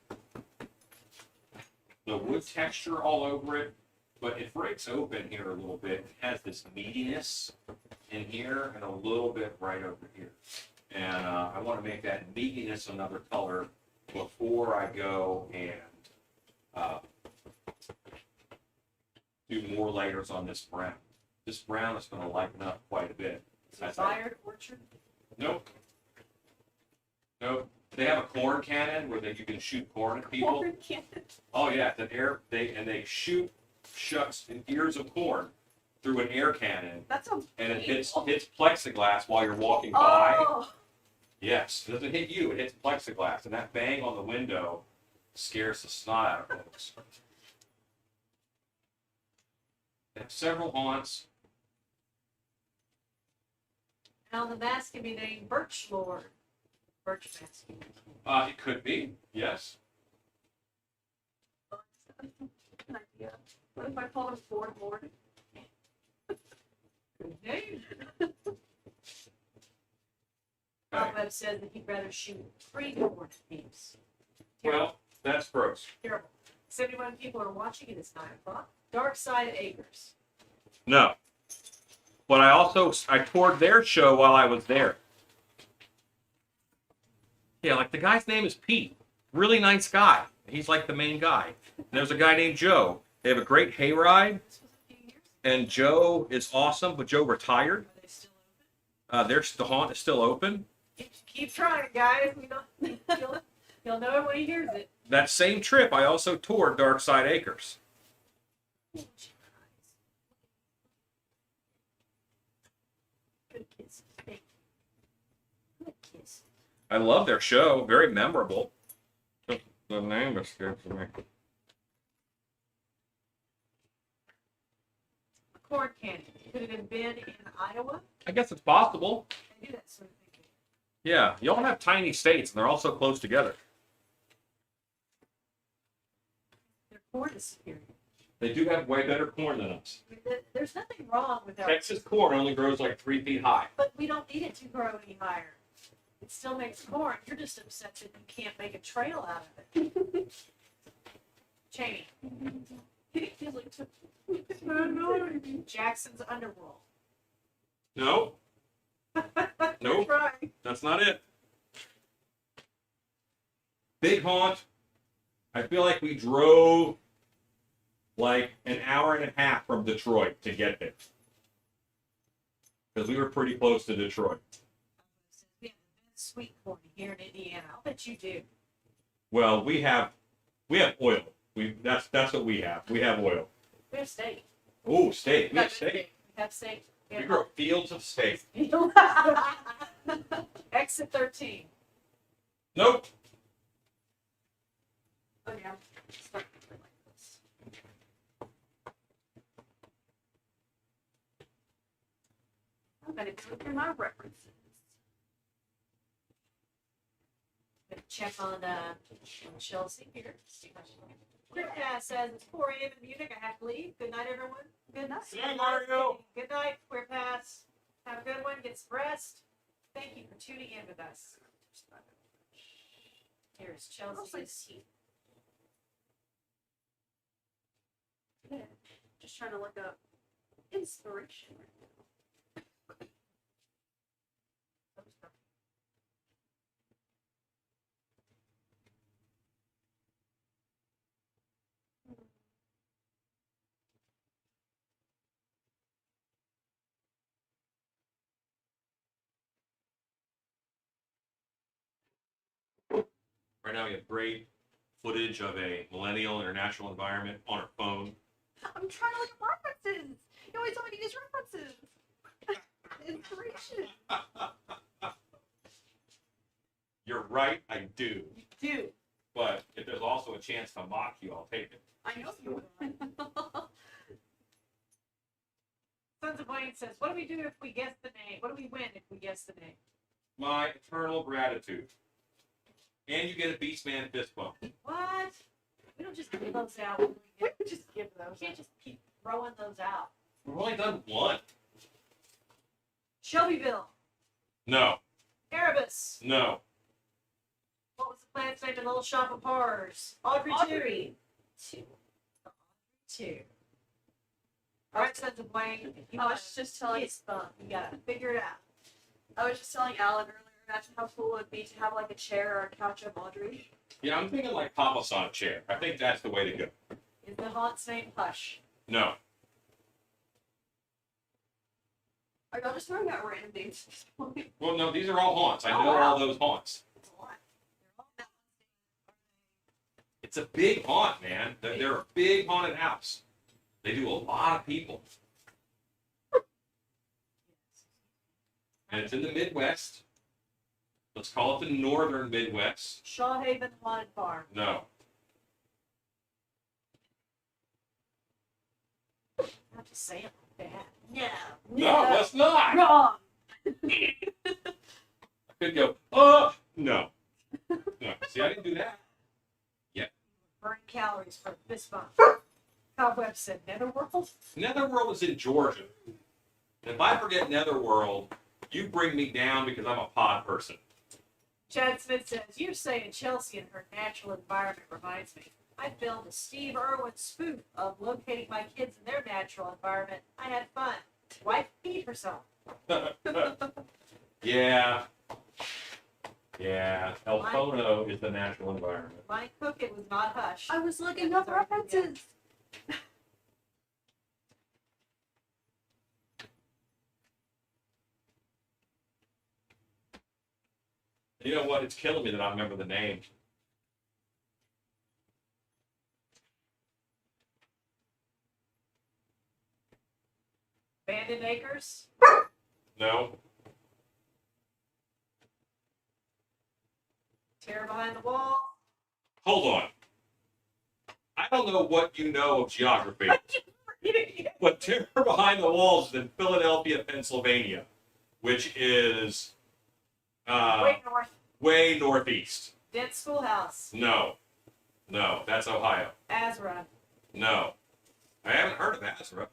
the wood texture all over it, but it breaks open here a little bit. It has this meatiness in here and a little bit right over here. And I want to make that meatiness another color before I go and do more layers on this brown. This brown is going to lighten up quite a bit. Is it fired orchard? Nope. Nope. They have a corn cannon where you can shoot corn at people. Corn cannon. Oh yeah, they shoot shucks and ears of corn through an air cannon, That sounds and it painful. hits plexiglass while you're walking by. Oh. Yes, it doesn't hit you; it hits plexiglass, and that bang on the window scares the snot out of folks. They have several haunts. Now the mask can be named Birch Lord. Birch mask. It could be, yes. An idea. What if I called him Ford Lord? Good name. Okay. Web says that he'd rather shoot 3 newborn teams. Well, that's gross. Terrible. 71 people are watching it. It's 9 o'clock. Dark Side Acres. No. But I toured their show while I was there. Yeah, like the guy's name is Pete. Really nice guy. He's like the main guy. And there's a guy named Joe. They have a great hayride, This was a few years ago. and Joe is awesome, but Joe retired. Are they still open? The haunt is still open. Keep trying, guys. You'll know it when he hears it. That same trip, I also toured Dark Side Acres. Good kiss. Good kiss. I love their show. Very memorable. The name escapes me. Corn candy. Could have been in Iowa. I guess it's possible. They do that sort of thing. Yeah, y'all have tiny states, and they're all so close together. Their corn is superior. They do have way better corn than us. I mean, there's nothing wrong with our, Texas corn only grows like 3 feet high. but we don't need it to grow any higher. It still makes corn. You're just upset that you can't make a trail out of it. Cheney. He's like, Jackson's Underworld. No, nope, Try. that's not it. Big haunt. I feel like we drove like an hour and a half from Detroit to get there. Because we were pretty close to Detroit. We have the best sweet corn here in Indiana. I'll bet you do. Well, we have oil. That's what we have. We have oil. We have steak. Oh, steak. We have steak. We have steak. We grow fields of steak. Exit 13. Nope. oh yeah. Start like this. I'm gonna go through my references. Gonna check on Chelsea here. See how she looks. Queercast says it's 4 a.m. in Munich. I have to leave. Good night, everyone. Good night. See you, Mario. Good night, Queerpass. Have a good one. Get some rest. Thank you for tuning in with us. Here's Chelsea's. Yeah. Just trying to look up inspiration right now. Right now we have great footage of a millennial in her natural environment on her phone. I'm trying to look at references. You always tell me to use references. Inspiration. You're right, I do. You do. But if there's also a chance to mock you, I'll take it. I know you would. Sons of Wayne says, what do we do if we guess the name? What do we win if we guess the name? My eternal gratitude. And you get a Beastman fist bump. What? We don't just give those out. We would just give those. We can't just keep throwing those out. We've only done one. Shelbyville. No. Erebus. No. What was the planet's name in Little Shop of Horrors? Audrey 2. Audrey. Two. All right, Sons of Wayne. You I was must just telling. it's fun. You gotta figure it out. I was just telling Alan earlier. Imagine how cool it would be to have like a chair or a couch of Audrey. Yeah, I'm thinking like Papa-san chair. I think that's the way to go. Is the haunt's name Hush? No. Are y'all just throwing out random names at this point? Well, no, these are all haunts. I Oh, know wow. all those haunts. It's a lot. They're all about It's a big haunt, man. They're a big haunted house. They do a lot of people. And it's in the Midwest. Let's call it the Northern Midwest. Shaw Haven Haunted Farm. No. Not to say it like that. No. No, let's not. Wrong. I could go, no. No. See, I didn't do that. Burn calories for fist bump. Cobweb said Netherworld. Netherworld is in Georgia. And if I forget Netherworld, you bring me down because I'm a pod person. Chad Smith says, you're saying Chelsea and her natural environment reminds me. I filmed a Steve Irwin spoof of locating my kids in their natural environment. I had fun. Wife peed herself. Yeah. Yeah. El Fono is the natural environment. Mine Cook, it was not Hush. I was looking up references. You know what? It's killing me that I don't remember the name. Abandoned Acres. No. Terror Behind the Wall. Hold on. I don't know what you know of geography, but Terror Behind the Walls is in Philadelphia, Pennsylvania, which is Way north. way northeast. Dent Schoolhouse. No. No, that's Ohio. Azra. No. I haven't heard of Azra.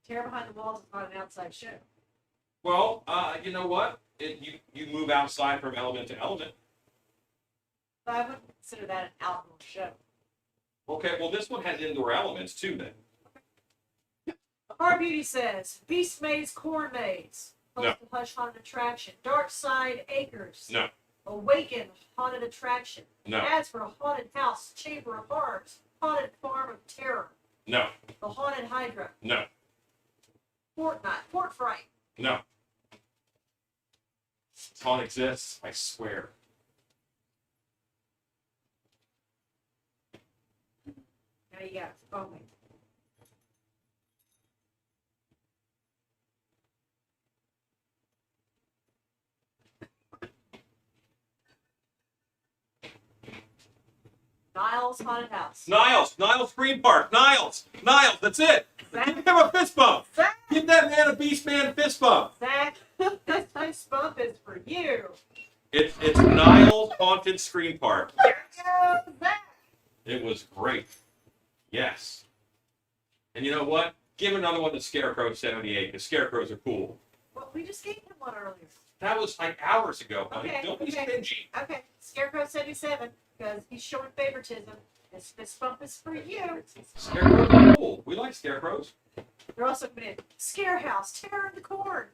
Terror Behind the Walls is not an outside show. Well, you know what? You move outside from element to element. But I wouldn't consider that an outdoor show. Okay, well, this one has indoor elements too, then. Our Beauty says, Beast Maze Corn Maze. Host No. of Hush Haunted Attraction. Dark Side Acres. No. Awaken Haunted Attraction. No. Ads for a Haunted House. Chamber of Horrors. Haunted Farm of Terror. No. The Haunted Hydra. No. Fortnite. Fort Fright. No. Haunt exists, I swear. Now you got it. Phone me. Niles Haunted House. Niles Green Park, Niles, that's it. Give him a fist bump. Zach, Give that man a beast man fist bump. Zach, this fist bump is for you. It's Niles Haunted Screen Park. There you go, Zach. It was great. Yes. And you know what? Give another one to Scarecrow 78, because scarecrows are cool. Well, we just gave him one earlier. That was like hours ago, honey. Okay, Don't be okay. stingy. Okay, Scarecrow 77, because he's showing favoritism. This fist bump is for you. Scarecrows are cool. We like scarecrows. They're also coming in. Scare House, Terror in the Corn.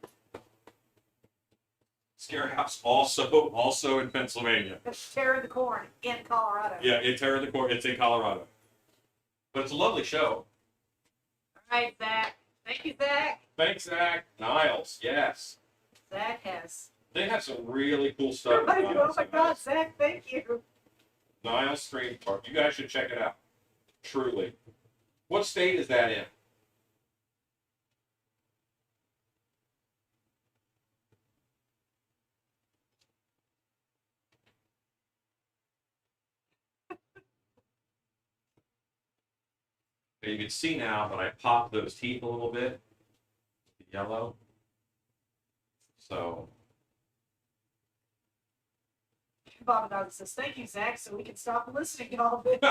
Scarehouse also in Pennsylvania. Terror in the Corn in Colorado. Yeah, in Terror of the Court. It's in Colorado. But it's a lovely show. All right, Zach. Thank you, Zach. Thanks, Zach. Niles, yes. Zach has They have some really cool stuff. Everybody at go, oh my Niles. God, Zach, thank you. Niles Stream Park. You guys should check it out. Truly. What state is that in? You can see now that I popped those teeth a little bit. Yellow. So. Bob Dog says, thank you, Zach, so we can stop listening all bit.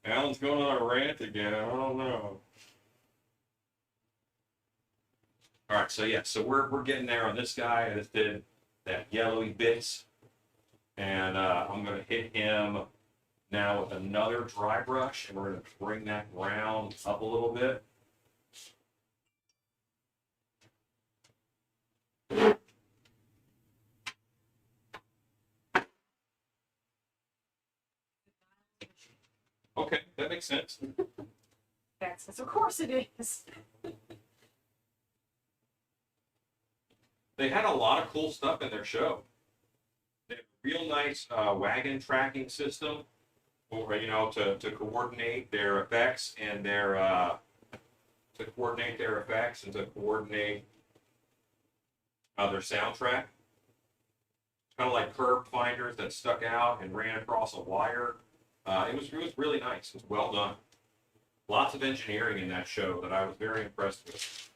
Alan's going on a rant again. I don't know. All right, so yeah, so we're getting there on this guy. I just did that yellowy bits, and I'm gonna hit him now with another dry brush, and we're gonna bring that round up a little bit. Okay, that makes sense. Zach says, of course it is. They had a lot of cool stuff in their show. They have a real nice wagon tracking system, or to coordinate their effects and their their soundtrack. Kind of like curb finders that stuck out and ran across a wire. It was really nice. It was well done. Lots of engineering in that show that I was very impressed with.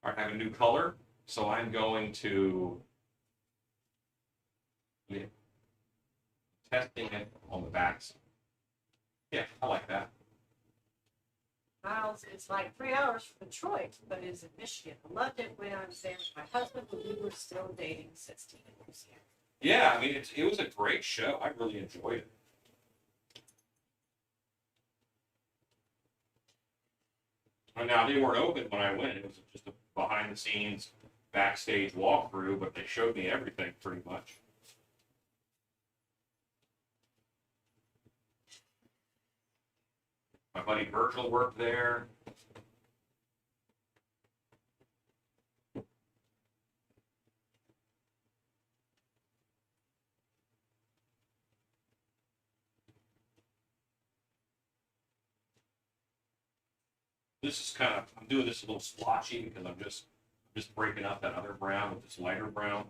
All right, I have a new color, so I'm going to testing it on the backs. Yeah, I like that. Miles, it's like 3 hours from Detroit, but it is in Michigan. I loved it when I was there with my husband, but we were still dating 16 years. Yeah, I mean, it was a great show. I really enjoyed it. And now, they weren't open when I went. It was just a behind-the-scenes, backstage walkthrough, but they showed me everything pretty much. My buddy Virgil worked there. This is I'm doing this a little splotchy because I'm just breaking up that other brown with this lighter brown.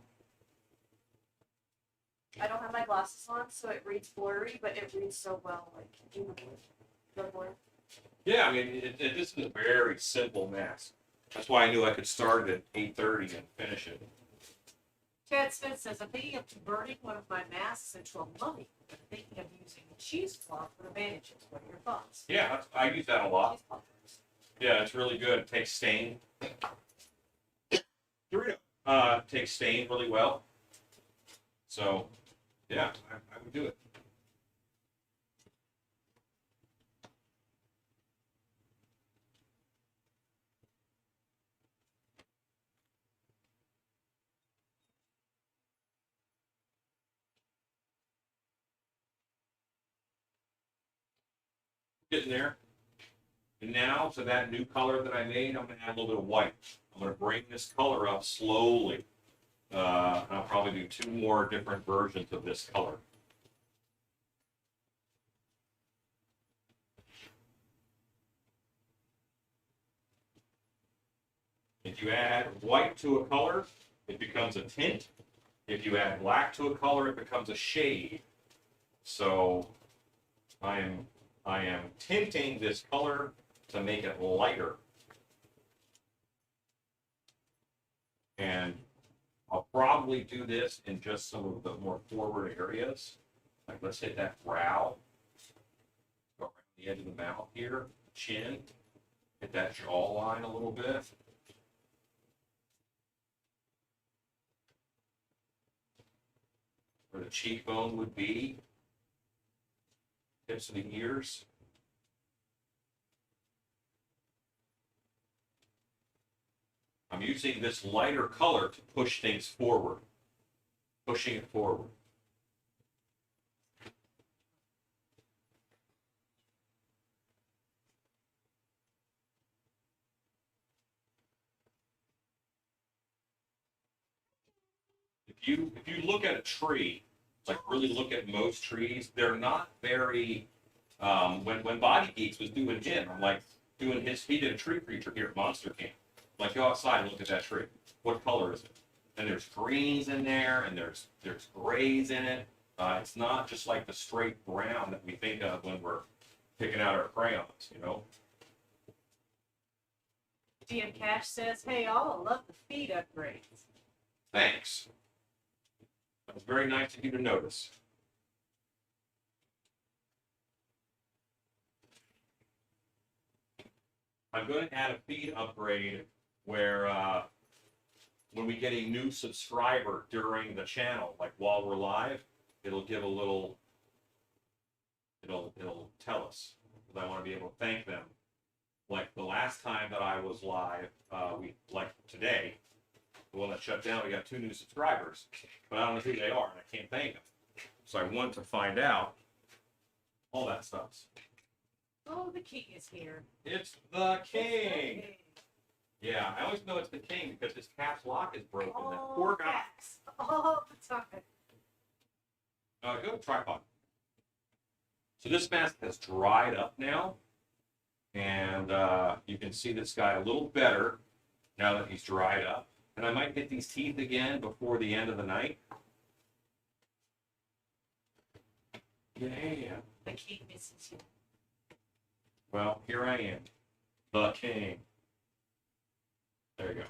I don't have my glasses on, so it reads blurry, but it reads so well. Like, the blur. Yeah, I mean, this is a very simple mask. That's why I knew I could start it at 8:30 and finish it. Chad Smith says, I'm thinking of converting one of my masks into a mummy, but I'm thinking of using a cheesecloth for the bandages. What are your thoughts? Yeah, I use that a lot. Cheesecloth. Yeah, it's really good. It takes stain. Dorito. Takes stain really well. So, yeah, I would do it. Getting there. And now to that new color that I made, I'm going to add a little bit of white. I'm going to bring this color up slowly. And I'll probably do 2 more different versions of this color. If you add white to a color, it becomes a tint. If you add black to a color, it becomes a shade. So I am tinting this color to make it lighter. And I'll probably do this in just some of the more forward areas. Like, let's hit that brow. Go around the edge of the mouth here, chin. Hit that jawline a little bit. Where the cheekbone would be. Tips of the ears. I'm using this lighter color to push things forward. pushing it forward. If you look at a tree, like really look at most trees, they're not very. When Body Geeks was doing him, I'm like doing his. He did a tree creature here at Monster Camp. I'm like, go outside and look at that tree. What color is it? And there's greens in there, and there's grays in it. It's not just like the straight brown that we think of when we're picking out our crayons, you know. DM Cash says, "Hey, y'all, I love the feed upgrades." Thanks. That was very nice of you to notice. I'm going to add a feed upgrade where when we get a new subscriber during the channel, like while we're live, it'll give a little, it'll tell us, because I want to be able to thank them. Like the last time that I was live, like today, the one that shut down, we got 2 new subscribers, but I don't know who they are, and I can't thank them. So I want to find out all that stuff. Oh, the king is here. It's the king. Yeah, I always know it's the king because his caps lock is broken. That poor guy. All the time. Go to tripod. So this mask has dried up now, and you can see this guy a little better now that he's dried up. And I might hit these teeth again before the end of the night. Yeah. The king misses you. Well, here I am, the king. There you go.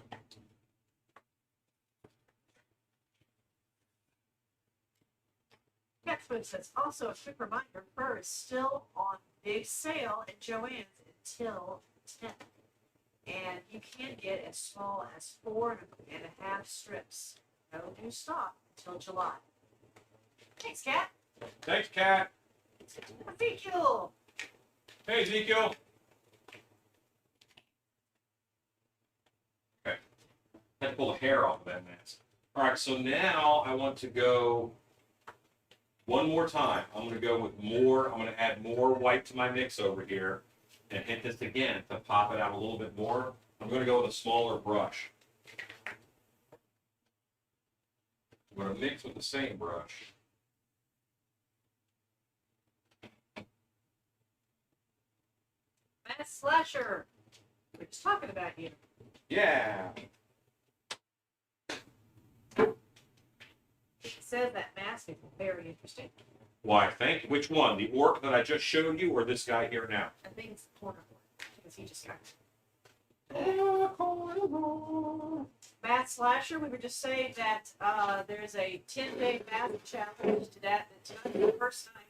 Catfoot says, also a quick reminder, fur is still on big sale at Joann's until 10. And you can get as small as 4.5 strips. No new stock until July. Thanks, Cat. Thanks, Cat. Ezekiel. Hey, Ezekiel. Okay. Had to pull the hair off of that mask. All right, so now I want to go one more time. I'm going to go with more. I'm going to add more white to my mix over here and hit this again to pop it out a little bit more. I'm going to go with a smaller brush. I'm going to mix with the same brush. Mass Slasher. We're just talking about you. Yeah. It says that mask is very interesting. Why, thank you. Which one? The orc that I just showed you or this guy here now? I think it's the Carnivore, because he just got Math Slasher, we were just saying that there's a 10-day math challenge to that. Tonight is the first night.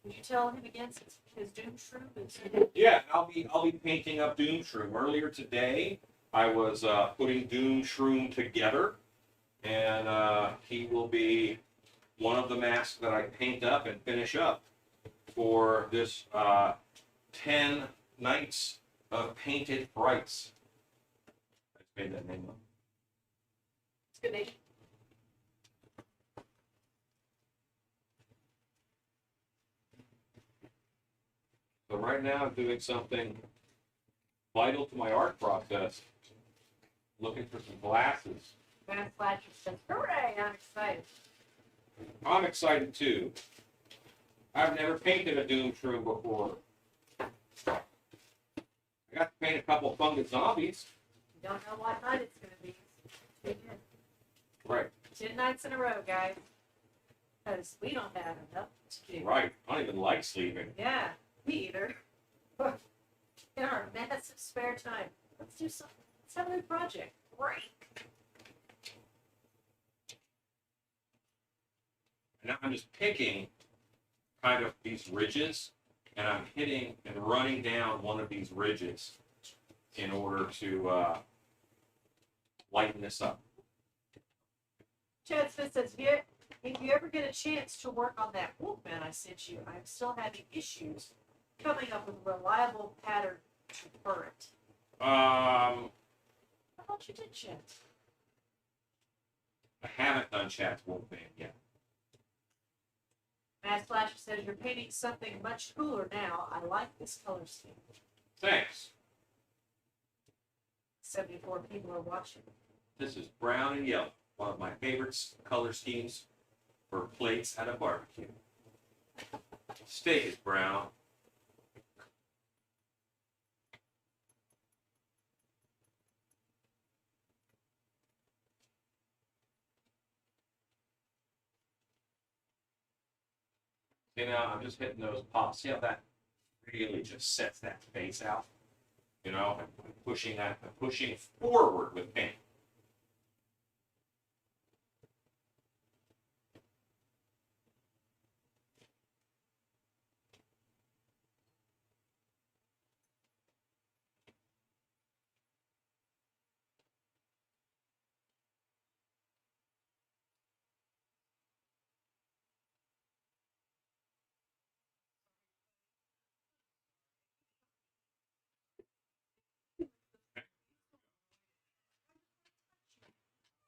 Would you tell him again since his Doom Shroom is... Yeah, I'll be painting up Doom Shroom. Earlier today, I was putting Doom Shroom together, and he will be one of the masks that I paint up and finish up for this 10 nights of painted frights. I just made that name up. It's a good name. So right now I'm doing something vital to my art process. Looking for some glasses. Math Slasher says, hooray, I'm excited. I'm excited too. I've never painted a Doom Shroom before. I got to paint a couple fungus zombies. You don't know what night it's going to be. Tune in. Right. 10 nights in a row, guys. Because we don't have enough to do. Right. I don't even like sleeping. Yeah, me either. In our massive spare time. Let's do something. Let's have a new project. Break. And now I'm just picking kind of these ridges, and I'm hitting and running down one of these ridges in order to lighten this up. Chad Smith says, if you ever get a chance to work on that Wolfman I sent you, I'm still having issues coming up with a reliable pattern to fur it. I thought you did, Chad. I haven't done Chad's Wolf Band yet. Matt Slasher says you're painting something much cooler now. I like this color scheme. Thanks. 74 people are watching. This is brown and yellow. One of my favorite color schemes for plates at a barbecue. Steak is brown. You know, I'm just hitting those pops. See how that really just sets that face out? You know, I'm pushing that, I'm pushing forward with paint.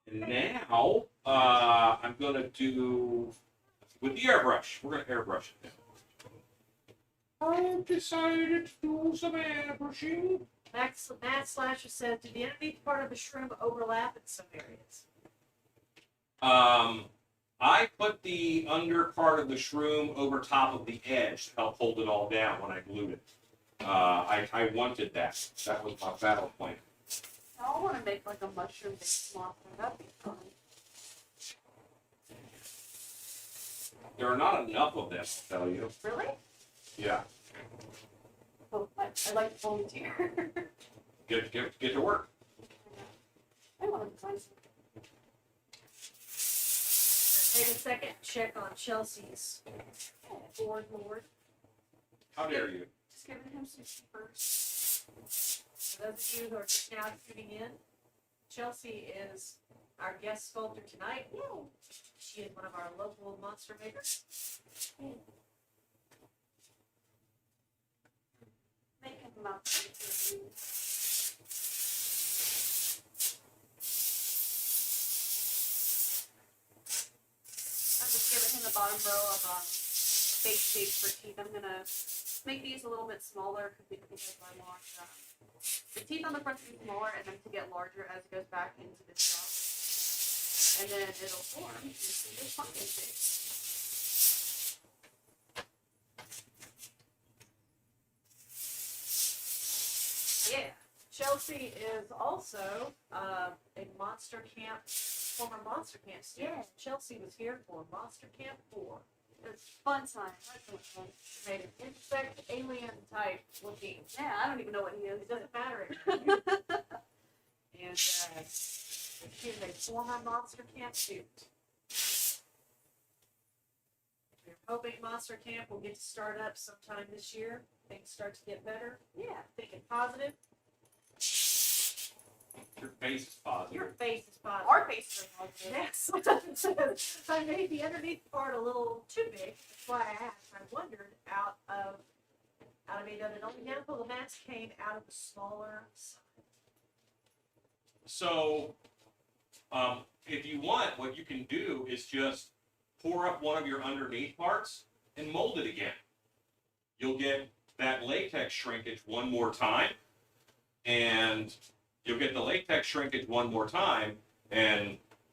And now, I'm going to do, with the airbrush, we're going to airbrush it now. I've decided to do some airbrushing. Matt Slasher said, did the underneath part of the shroom overlap in some areas? I put the under part of the shroom over top of the edge to help hold it all down when I glued it. I wanted that. That was my battle plan. I want to make like a mushroom-based monster. That'd be fun. There are not enough of them, I'll tell you. Really? Yeah. Oh, I like to volunteer. Get to work. I want to design some. Take a second, check on Chelsea's board. How dare you? Just giving him some first. For those of you who are just now tuning in, Chelsea is our guest sculptor tonight. She is one of our local monster makers. Make him up. I'm just giving him the bottom row of face shapes for teeth. I'm gonna make these a little bit smaller because I want the teeth on the front to be smaller and then to get larger as it goes back into this jaw. And then it'll form into this pumpkin shape. Yeah. Chelsea is also a Monster Camp, former Monster Camp student. Yeah. Chelsea was here for Monster Camp 4. It's fun time. That's so much fun. Made an insect alien type looking. Yeah, I don't even know what he is. It doesn't matter. And she is a former Monster Camp student. We're hoping Monster Camp will get to start up sometime this year. Things start to get better. Yeah. Thinking positive. Your face is positive. Your face is positive. Our faces are positive. Yes. I made the underneath part a little too big. That's why I asked. I wondered out of it. Only handful of masks came out of the smaller side. So, if you want, what you can do is just pour up one of your underneath parts and mold it again. You'll get that latex shrinkage one more time, and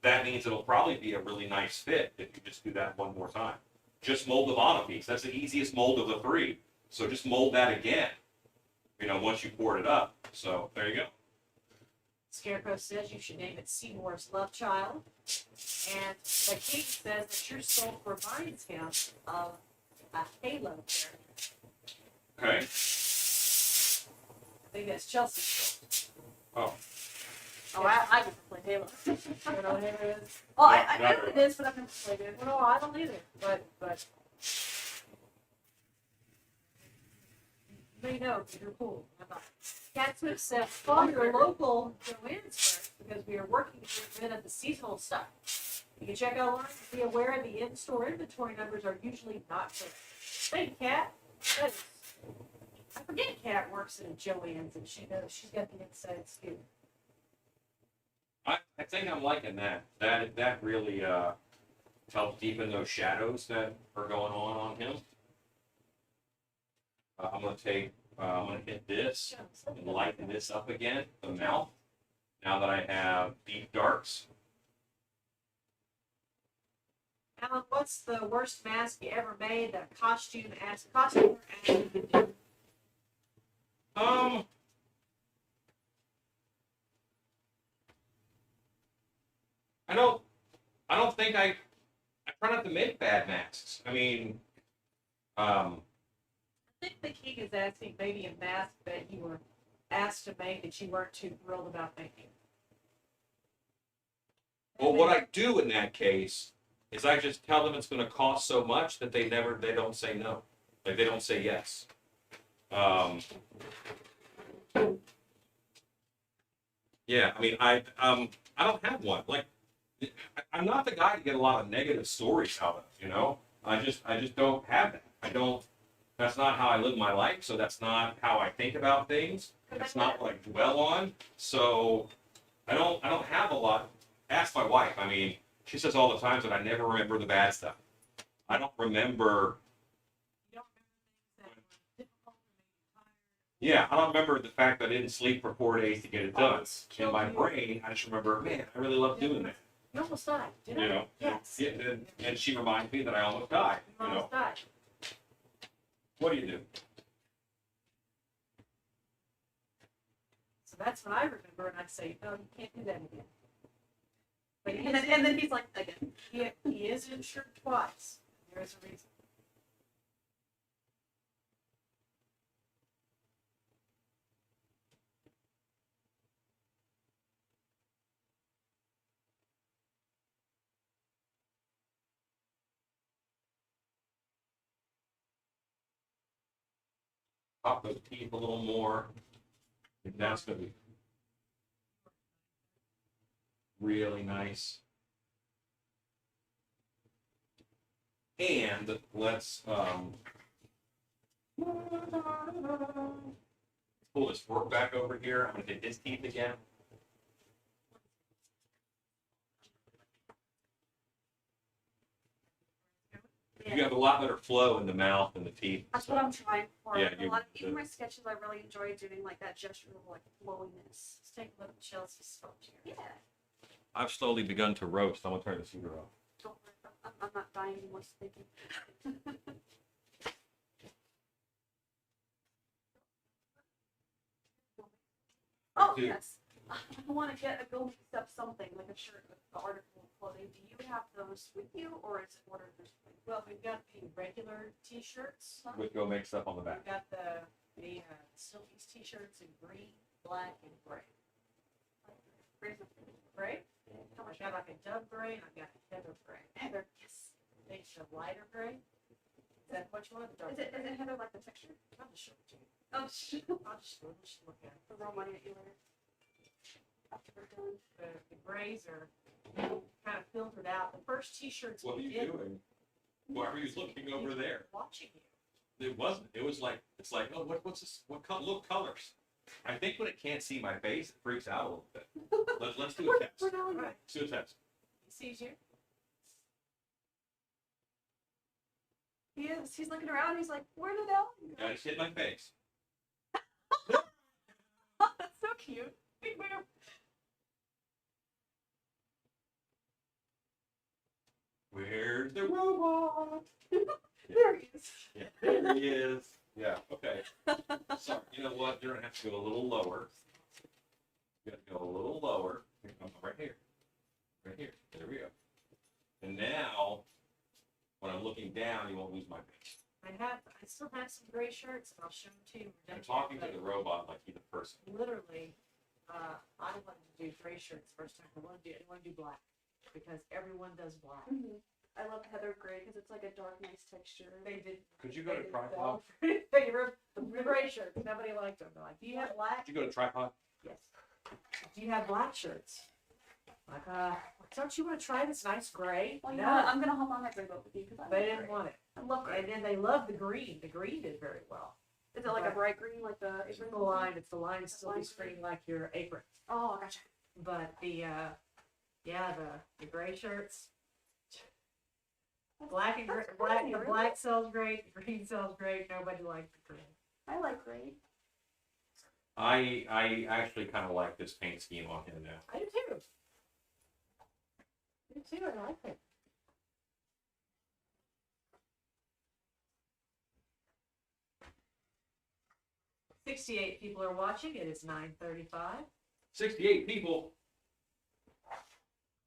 that means it'll probably be a really nice fit if you just do that one more time. Just mold the bottom piece. That's the easiest mold of the three. So just mold that again, once you poured it up. So there you go. Scarecrow says you should name it Seymour's Love Child. And the king says that you're sold for Mind's Count of a Halo character. Okay. I think that's Chelsea's. Oh. Oh, I never played Halo. I don't know what Halo is. Well, I know what it is, but I've never played it. No, I don't either. But they know you're cool. Cat Smith says, follow your local Joanne's first because we are working to get rid of the seasonal stuff. You can check out online to be aware the in-store inventory numbers are usually not correct. Thank you, Kat. I forget Kat works at a Joanne's and she knows she's got the inside scoop. I think I'm liking that. That really helps deepen those shadows that are going on him. I'm gonna hit this and lighten this up again, the mouth. Now that I have deep darks. Alan, what's the worst mask you ever made that costumer asked you to do? I don't think I try not to make bad masks. I mean, I think the king is asking maybe a mask that you were asked to make that you weren't too thrilled about making. well, what I do in that case is I just tell them it's going to cost so much that they don't say no, like they don't say yes. Yeah, I mean, I don't have one. Like, I'm not the guy to get a lot of negative stories out of. You know, I just don't have that. I don't. That's not how I live my life. So that's not how I think about things. It's not what I dwell on. So I don't have a lot. Ask my wife. I mean, she says all the times that I never remember the bad stuff. I don't remember. You don't remember things that were difficult or made you tired? Yeah, I don't remember the fact that I didn't sleep for 4 days to get it done. Almost In killed my you. brain, I just remember, man, I really love doing that. You almost died, did You I? know, Yes. Yeah, and she reminds me that I almost died. You You know, almost died. what do you do? So that's what I remember, and I say, no, you can't do that again. But And then he's like, again. he is insured twice. There is a reason. Pop those teeth a little more. And that's gonna be really nice. And let's pull this fork back over here. I'm gonna hit his teeth again. You have a lot better flow in the mouth and the teeth. That's what I'm trying for. Yeah, Even my sketches, I really enjoy doing like that gesture of like flowiness. Let's take a look at Chelsea's sculpture. Yeah. I've slowly begun to roast. I'm gonna turn the heater off. Don't worry, I'm not dying anymore thinking. Oh Dude. yes. I want to get a go mix up something like a shirt with the article of clothing. Do you have those with you, or is it ordered this way? Well, we've got the regular T-shirts. With go make stuff on the back. We've got the Sylvie's T-shirts in green, black, and gray. Gray? How much? I've got like a dove gray, and I've got a heather gray. Heather. Yes. Think a lighter gray. Is that what you want? Dark Is it gray? Heather like the texture? I'll just show it to you. Oh, shit. I'll just look at it. I'll throw money at you later. After we're done. The grays are kind of filtered out. The first T-shirts What are we you did. doing? Why were you looking over there? Watching you. It wasn't. It was like, it's like, oh, what's this? Look, colors. I think when it can't see my face, it freaks out a little bit. Let's do a test. We're not Right. Let's do a test. He sees you. He is. He's looking around. He's like, where did that one go? I just hit my face. That's so cute. Big bear. Where's the robot? There he is. Yeah, there he is. Yeah, okay. So, you know what? You're going to have to go a little lower. You got to go a little lower. Right here. Right here. There we go. And now, when I'm looking down, you won't lose my face. I still have some gray shirts, and I'll show them to you. We're I'm done talking here, to the but robot like he's a person. literally, I wanted to do gray shirts first time. I want to do black because everyone does black. I love Heather Gray because it's like a dark, nice texture. They did. Could you go to they did tripod? they ripped the gray shirts. Nobody liked them. They're like, do you have black? Could you go to tripod? Yes. Do you have black shirts? Like, don't you want to try this nice gray? Well, you know what? I'm gonna hop on that gray boat with you because I They love didn't gray. want it. I love gray. And then they loved the green. The green did very well. Is it like a bright green, like the It's the line. It's the line It's still line be screen like your apron. Oh, gotcha. But the gray shirts, black and gray, black sells great, green sells great. Nobody likes the green. I like gray. I actually kind of like this paint scheme on him now. I do too. I do too. I like it. $68 people are watching. It is 9:35. 68 people.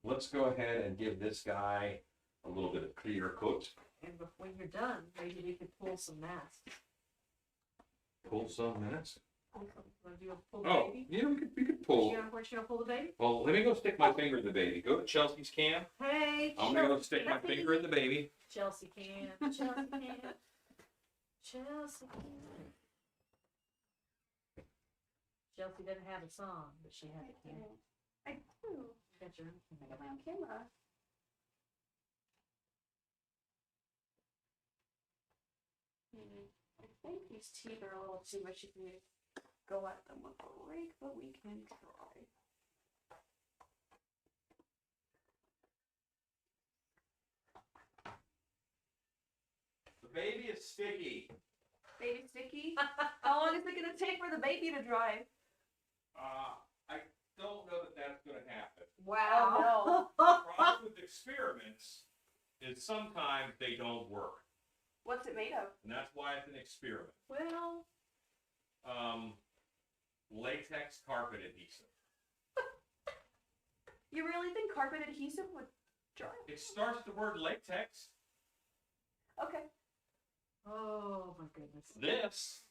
Let's go ahead and give this guy a little bit of clear coat. And when you're done, maybe we could pull some masks. Pull some minutes. Want to do a pull the Oh, baby? yeah, we could pull. Where's you gonna pull the baby? Well, let me go stick my finger in the baby. Go to Chelsea's cam. Hey, I'm gonna go stick my finger in the baby. Chelsea can. Chelsea can. Chelsea can. Chelsea doesn't have a song, but she has a can. I do. Got your own I got can. my own camera. I think these teeth are a little too much if you go at them with a rake, but we can try. The baby is sticky. Baby sticky? How long is it gonna take for the baby to dry? I don't know that that's going to happen. Wow. The problem with experiments is sometimes they don't work, What's it made of? and that's why it's an experiment. Well, Latex carpet adhesive. You really think carpet adhesive would dry? It starts with the word latex. Okay. oh my goodness.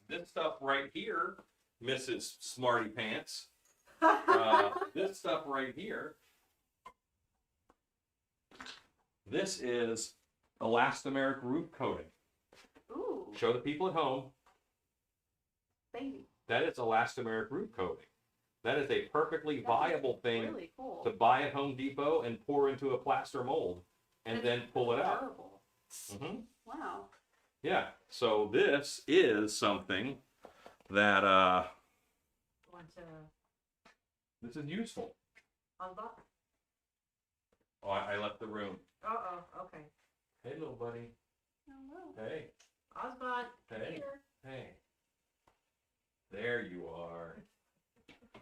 This stuff right here, Mrs. Smarty Pants. This stuff right here. This is elastomeric roof coating. Ooh, Show the people at home. baby. That is elastomeric roof coating. That is a perfectly viable thing Really cool. to buy at Home Depot and pour into a plaster mold and then pull it out. Durable. Mm-hmm. Wow. Yeah, so this is something that Want to this is useful. unlock? Oh, I left the room. Okay. Hey, little buddy. Hello. Hey, Osbot, hey, here. hey. There you are.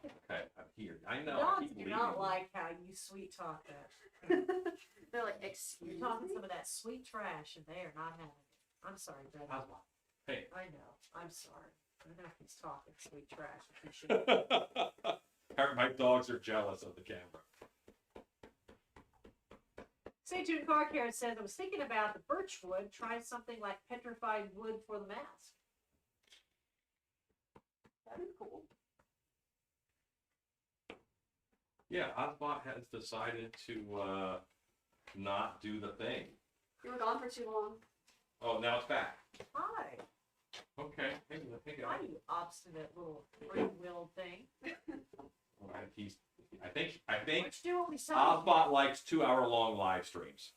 Okay, I'm here. I know. I Dogs keep do leaving. not like how you sweet talk that. They're like, excuse You're me. talking some of that sweet trash, and they are not having it. I'm sorry, Brett. Oswald, hey. I know. I'm sorry. I know he's talking sweet trash. He should. My dogs are jealous of the camera. Stay tuned. Car Karen says, I was thinking about the birch wood. Try something like petrified wood for the mask. That is cool. Yeah, Osbot has decided to not do the thing. You were gone for too long. Oh, now it's back. Hi. Okay. Hey, Hi, you obstinate little free-willed thing. I think Let's do what we said. Osbot likes 2-hour-long live streams.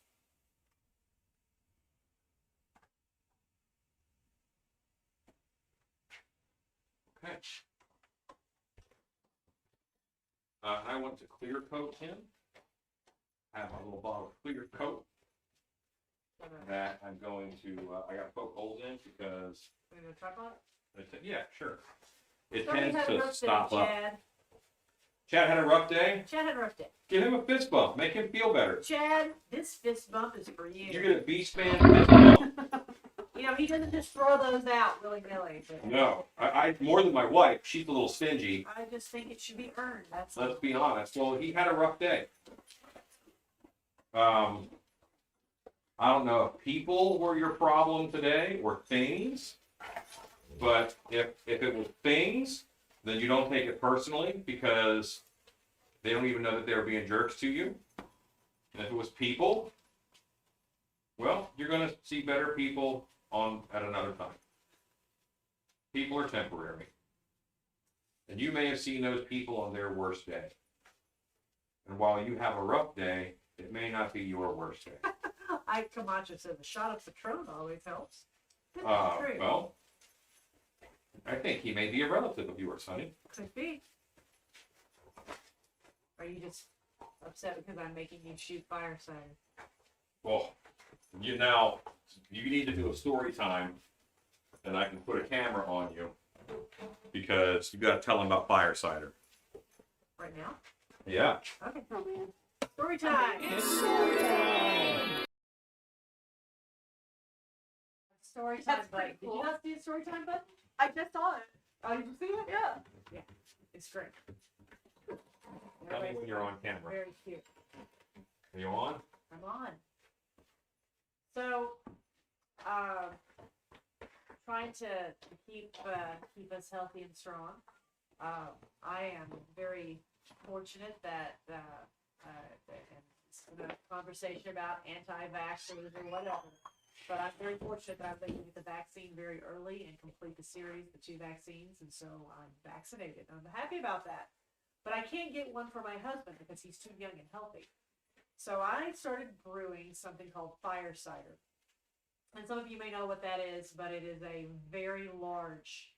Okay. I want to clear coat him. I have my little bottle of clear coat that I'm going to, I got to poke holes in because, We're going to try on it? yeah, sure. It Somebody tends had a to rough day, stop up. Chad. Chad had a rough day. Chad had a rough day. Give him a fist bump. Make him feel better. Chad, this fist bump is for you. You get a Beast Man fist bump. You know, he doesn't just throw those out willy-nilly. But No, I more than my wife. She's a little stingy. I just think it should be earned. That's Let's be honest. Well, he had a rough day. I don't know if people were your problem today or things, but if it was things, then you don't take it personally because they don't even know that they were being jerks to you. And if it was people, well, you're going to see better people at another time. People are temporary. And you may have seen those people on their worst day. And while you have a rough day, it may not be your worst day. Ike Camacho said the shot of Patron always helps. This is true. Well, I think he may be a relative of yours, honey. Could be. Are you just upset because I'm making you shoot fire cider? Well, you need to do a story time, and I can put a camera on you because you got to tell them about fire cider. Right now? Yeah. Okay. Oh man. Story time. Story time That's button. pretty Did cool. you not see a story time button? I just saw it. Oh, did you see it? Yeah. It's great. Tell me when you're on camera. Very cute. Are you on? I'm on. So, trying to keep us healthy and strong. I am very fortunate that and it's a conversation about anti-vaxxers or whatever. But I'm very fortunate that I was able to get the vaccine very early and complete the series, the 2 vaccines, and so I'm vaccinated. I'm happy about that. But I can't get one for my husband because he's too young and healthy. So I started brewing something called fire cider. And some of you may know what that is, but it is a very large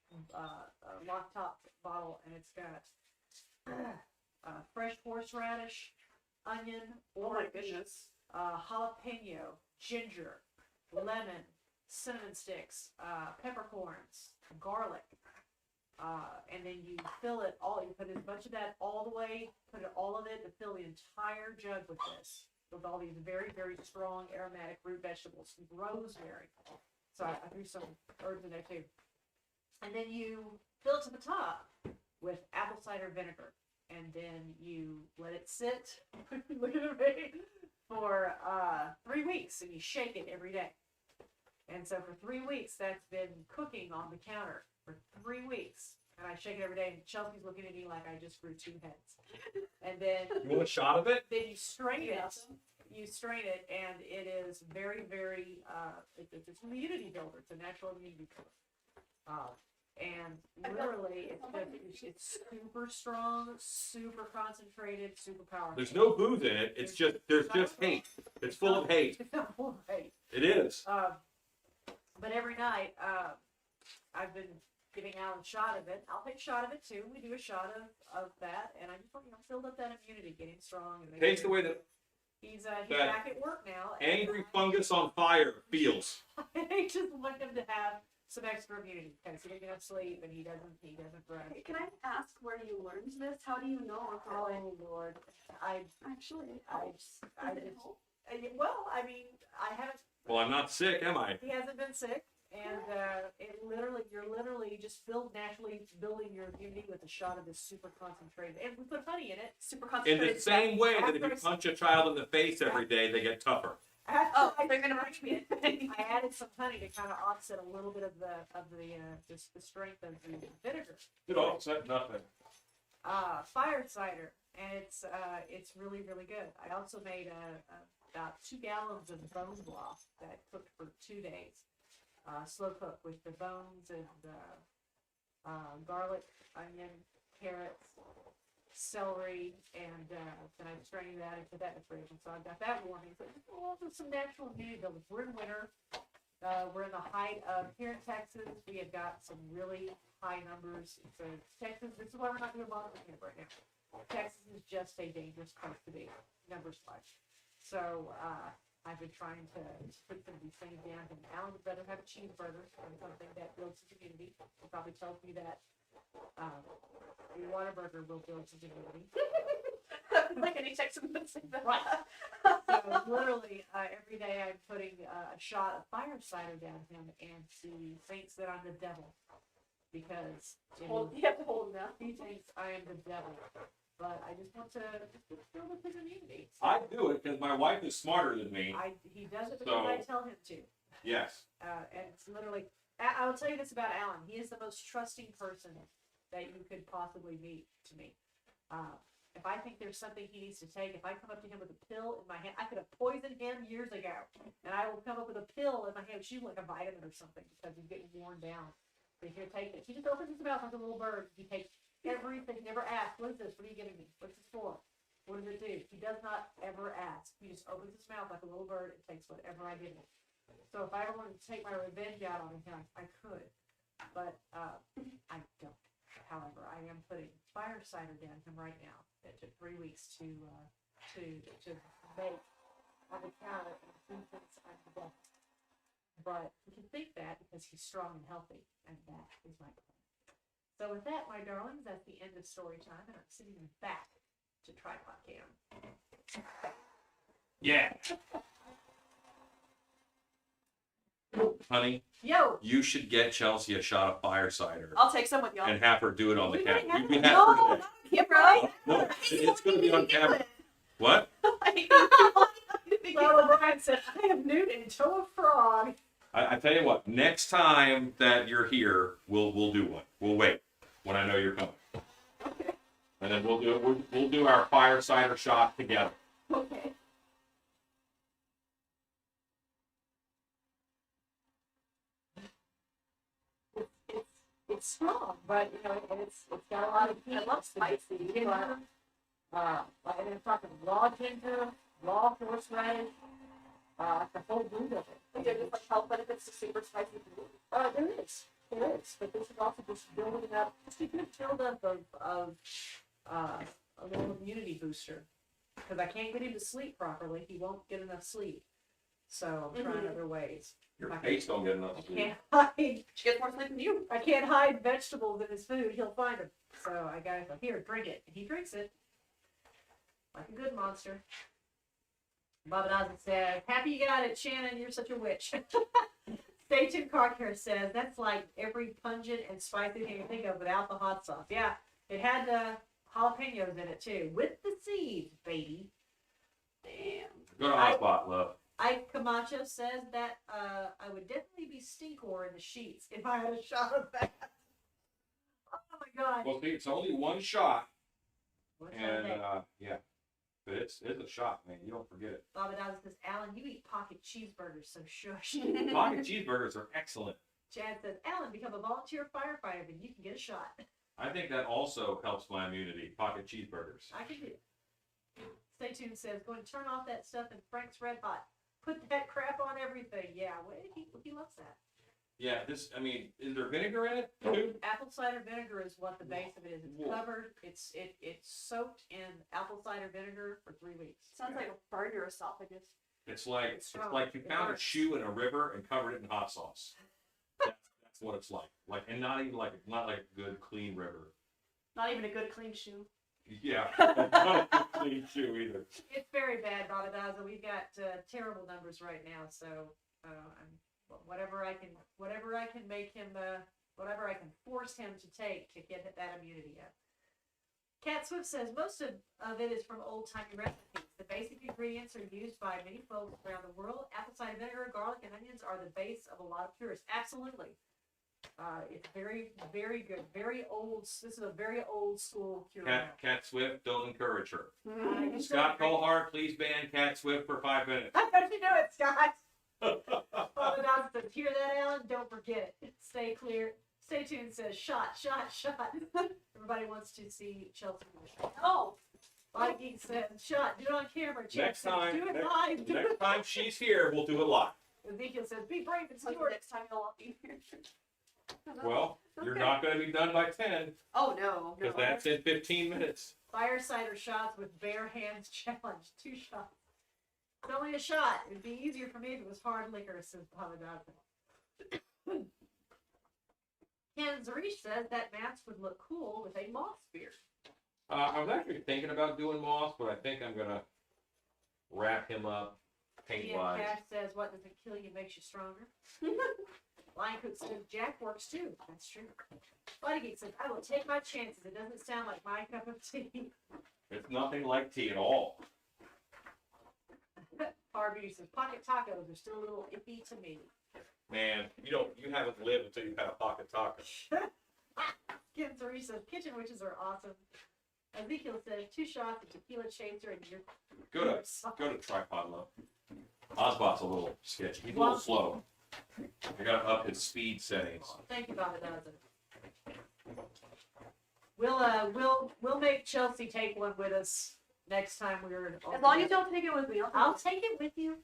lock top bottle, and it's got fresh horseradish, onion, Oh my orange, goodness. jalapeno, ginger, lemon, cinnamon sticks, peppercorns, garlic, and then you fill it all. You put as much of that all the way, put all of it to fill the entire jug with this, with all these very, very strong aromatic root vegetables, rosemary. So I threw some herbs in there too. And then you fill it to the top with apple cider vinegar, and then you let it sit. Look at me. For 3 weeks, and you shake it every day. And so for 3 weeks, that's been cooking on the counter for 3 weeks. And I shake it every day, and Chelsea's looking at me like I just grew 2 heads. And then You want a shot of it? then you strain it. Awesome. You strain it, and it is very, very. It's an immunity builder. It's a natural immunity builder. And literally, it's super strong, super concentrated, super powerful. There's no booze in it. It's just there's just hate. It's full of hate. It's not full of hate. It is. But every night, I've been giving Alan a shot of it. I'll take a shot of it too. We do a shot of that, and I just want build up that immunity, getting strong. And Tastes the way that he's back at work now. angry fungus on fire feels. I just want him to have some extra immunity because he doesn't sleep and he doesn't rest. Hey, can I ask where you learned this? How do you know? Oh Lord, Actually, it I helps. I Does it just- help? well, I mean, I haven't. Well, I'm not sick, am I? He hasn't been sick, and you're literally just naturally building your immunity with a shot of this super concentrated. And we put honey in it. Super In concentrated. the same way that if you punch a child in the face every day, they get tougher. Oh, they're gonna punch me. I added some honey to kind of offset a little bit of the strength of the vinegar. It offset nothing. Fire cider, and it's really, really good. I also made about 2 gallons of bone broth that cooked for 2 days. Slow cook with the bones and garlic, onion, carrots, celery, and then I strained that and put that in the fridge. And so I've got that warming. So just also some natural immunity builders. We're in winter. We're in the height of here in Texas. We have got some really high numbers. So Texas, this is why we're not doing monitoring camp right now. Texas is just a dangerous place to be, numbers wise. So I've been trying to put some of these things down. And Alan would rather have a cheeseburger than something that builds his immunity. He probably tells me that a Whataburger will build his immunity. Like any Texan would say that. Right. So literally every day I'm putting a shot of fire cider down him, and he thinks that I'm the devil because You have to hold him down. he thinks I am the devil. But I just want to build up his immunity. I do it because my wife is smarter than me. He does it because I tell him to. Yes. And it's literally, I will tell you this about Alan. He is the most trusting person that you could possibly meet to me. If I think there's something he needs to take, if I come up to him with a pill in my hand, I could have poisoned him years ago, and I will come up with a pill in my hand, she's like a vitamin or something, because he's getting worn down. So here, take it. He just opens his mouth like a little bird. He takes everything, never asks, what is this? What are you giving me? What's this for? What does it do? He does not ever ask. He just opens his mouth like a little bird and takes whatever I give him. So if I ever wanted to take my revenge out on him, I could, but I don't. However, I am putting fire cider down him right now. It took 3 weeks to make on the counter and food things I'm the best. But you can think that because he's strong and healthy, and that is my plan. So with that, my darlings, that's the end of story time, and I'm sitting back to tripod cam. Yeah. Honey, Yo, you should get Chelsea a shot of fire cider I'll take some with y'all. and have her do it on the We camera. already have We it. have No, her not on camera. No, it's going to be on camera. What? Lola Bryan said, I am Newt and tow a frog. I tell you what, next time that you're here, we'll do one. We'll wait when I know you're coming. Okay. And then we'll do our fire cider shot together. Okay. It's strong, but you know, and it's got a lot of heat. I love spicy. Ginger, and I'm talking raw ginger, raw horseradish, the whole root of it. Like, there's like health benefits to super spicy food. There is, but this is also just building up, just a good buildup of a little immunity booster. Because I can't get him to sleep properly, he won't get enough sleep. So I'm trying other ways. Your face don't get enough I sleep. can't hide. She gets more sleep than you. I can't hide vegetables in his food. He'll find them. So I got to go, here, drink it. And he drinks it. Like a good monster. Baba Naza said, happy you got it, Shannon. You're such a witch. Stay tuned. Carcare says, that's like every pungent and spicy thing you think of without the hot sauce. Yeah, it had jalapenos in it too. With the seeds, baby. Damn. Go to hotspot, love. Ike Camacho says that I would definitely be stinkor in the sheets if I had a shot of that. Oh my god. Well, see, it's only one shot, What's and that? yeah, but it's a shot, man. You don't forget it. Baba Dawes says, Alan, you eat pocket cheeseburgers, so shush. Pocket cheeseburgers are excellent. Chad says, Alan, become a volunteer firefighter, and you can get a shot. I think that also helps my immunity. Pocket cheeseburgers. I can do it. Stay tuned says, going to turn off that stuff in Frank's Red Hot. Put that crap on everything. Yeah, well, he loves that. Yeah, I mean, is there vinegar in it too? Apple cider vinegar is what the base of it is. It's Whoa. covered. It's soaked in apple cider vinegar for 3 weeks. Sounds like a burn your esophagus. It's like It's strong. you It found a hurts. shoe in a river and covered it in hot sauce. That's what it's like. And not even not like a good clean river. Not even a good clean shoe. Yeah, not a good clean shoe either. It's very bad, Baba Daza. We've got terrible numbers right now, so whatever I can make him, whatever I can force him to take to get that immunity up. Cat Swift says most of it is from old-timey recipes. The basic ingredients are used by many folks around the world. Apple cider vinegar, garlic, and onions are the base of a lot of purists. Absolutely. It's very, very good. Very old. This is a very old school cure. Cat Swift, don't encourage her. You Scott don't- Colhart, please ban Cat Swift for 5 minutes. How did you know it, Scott? Baba Dawes says, hear that, Alan? Don't forget it. Stay clear. Stay tuned says, shot. Everybody wants to see Chelsea do a shot. Oh. Body Geek says, shot. Do it on camera. Chad Next says, time, do it live. next time she's here, we'll do it live. Ezekiel says, be brave and So steward. next time you'll all be here. Well, you're Okay. not going to be done by 10, Oh no. because that's in 15 minutes. Fire cider shots with bare hands challenge. 2 shots. It's only a shot. It'd be easier for me if it was hard liquor, says Baba Dawes. Ken Zarish says that mask would look cool with a moss beard. I was actually thinking about doing moss, but I think I'm going to wrap him up Ian paint-wise. Cash says, what doesn't kill you makes you stronger. Lion Cook says, Jack works too. That's true. Body Geek says, I will take my chances. It doesn't sound like my cup of tea. It's nothing like tea at all. Beauty says, pocket tacos are still a little iffy to me. Man, you haven't lived until you've had a pocket taco. Ken Zarish says, kitchen witches are awesome. Ezekiel says, 2 shots of tequila chaser and you're Go to tripod low. Ozbot's a little sketchy. He's a little slow. I got to up his speed settings. Thank you, Baba Dozen. We'll make Chelsea take one with us next time we're. As long as you don't take it with me, I'll take it with you.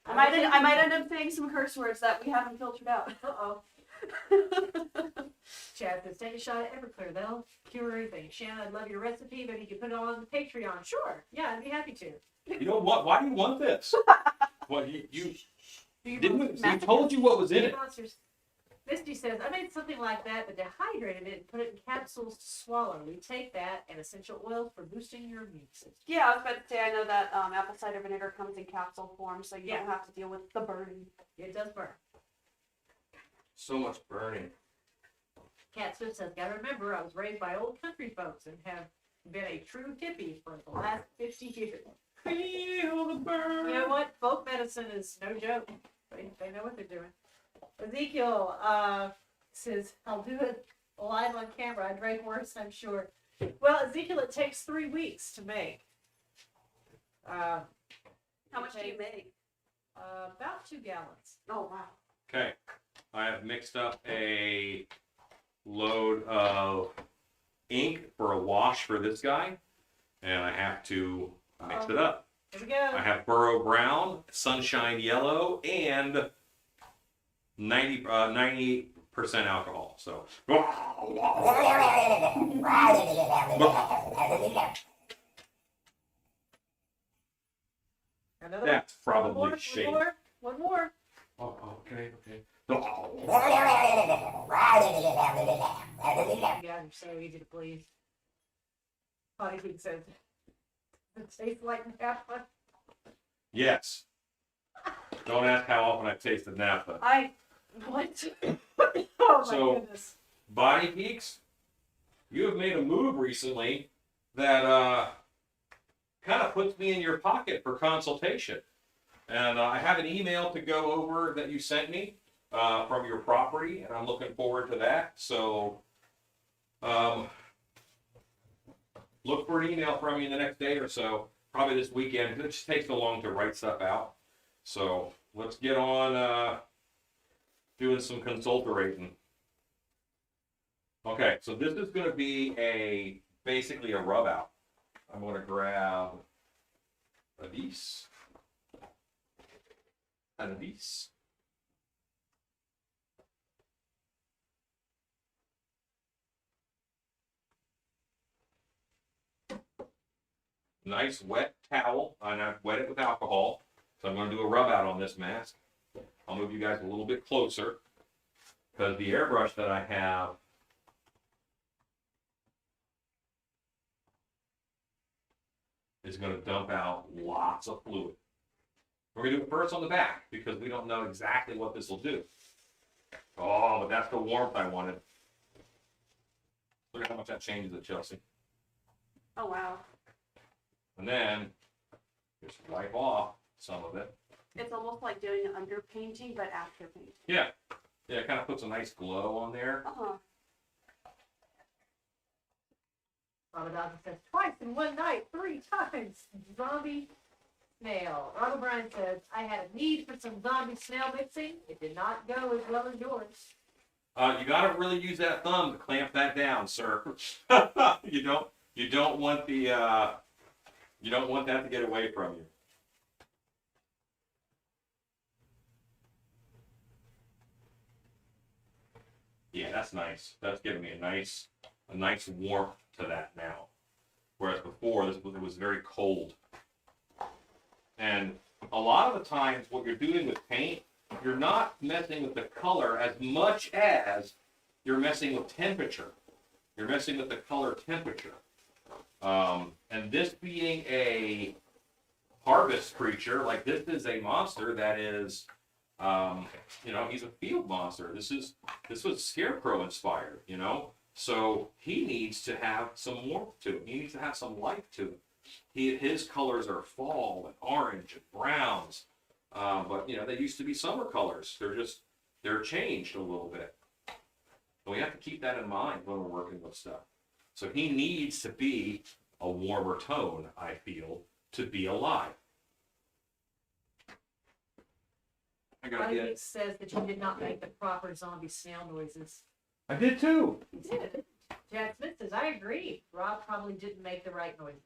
I might end up saying some curse words that we haven't filtered out. Uh-oh. Chad says, take a shot at Everclear. That'll cure everything. Shannon, I'd love your recipe. Maybe you could put it on the Patreon. Sure. Yeah, I'd be happy to. You know what? Why do you want this? Well, you Do you didn't. want We told you what was in Sea it. Monsters? Misty says, I made something like that, but dehydrated it and put it in capsules to swallow. We take that and essential oils for boosting your immune system. Yeah, I was about to say, I know that apple cider vinegar comes in capsule form, so you Yeah. don't have to deal with the burning. It does burn. So much burning. Cat Swift says, gotta remember, I was raised by old country folks and have been a true hippie for the last 50 years. Feel the burn. You know what? Folk medicine is no joke. They know what they're doing. Ezekiel says, I'll do it live on camera. I drank worse, I'm sure. Well, Ezekiel, it takes 3 weeks to make. How much do you make? About 2 gallons. Oh, wow. Okay, I have mixed up a load of ink for a wash for this guy, and I have to mix it up. Here we go. I have Burrow Brown, Sunshine Yellow, and 90% alcohol. So Another that's probably one shade. more. One more. Oh, okay. You guys are so easy to please. Potty Pete says, it tastes like naphtha. Yes. Don't ask how often I've tasted naphtha. What? Oh my So- goodness. Body Peaks, you have made a move recently that kind of puts me in your pocket for consultation. And I have an email to go over that you sent me from your property, and I'm looking forward to that. So look for an email from you the next day or so, probably this weekend. It just takes so long to write stuff out. So let's get on doing some consulterating. Okay, so this is going to be basically a rub out. I'm going to grab a piece and a piece. Nice wet towel, and I've wet it with alcohol. So I'm going to do a rub out on this mask. I'll move you guys a little bit closer because the airbrush that I have is going to dump out lots of fluid. We're going to do it first on the back because we don't know exactly what this will do. Oh, but that's the warmth I wanted. Look at how much that changes it, Chelsea. Oh, wow. And then just wipe off some of it. It's almost like doing an underpainting, but after painting. Yeah. Yeah, it kind of puts a nice glow on there. Uh-huh. Robert Dawson says, twice in one night, 3 times. Zombie snail. Ronald Bryan says, I had a need for some zombie snail mixing. It did not go as well as yours. You got to really use that thumb to clamp that down, sir. You don't want that to get away from you. Yeah, that's nice. That's giving me a nice warmth to that now. Whereas before, it was very cold. And a lot of the times, what you're doing with paint, you're not messing with the color as much as you're messing with temperature. You're messing with the color temperature. And this being a harvest creature, like this is a monster that is, he's a field monster. This was Scarecrow inspired, So he needs to have some warmth to him. He needs to have some life to him. His colors are fall and orange and browns. But they used to be summer colors. They're changed a little bit. And we have to keep that in mind when we're working with stuff. So he needs to be a warmer tone, I feel, to be alive. Potty Pete says that you did not make the proper zombie snail noises. I did too. You did. Jack Smith says, I agree. Rob probably didn't make the right noises.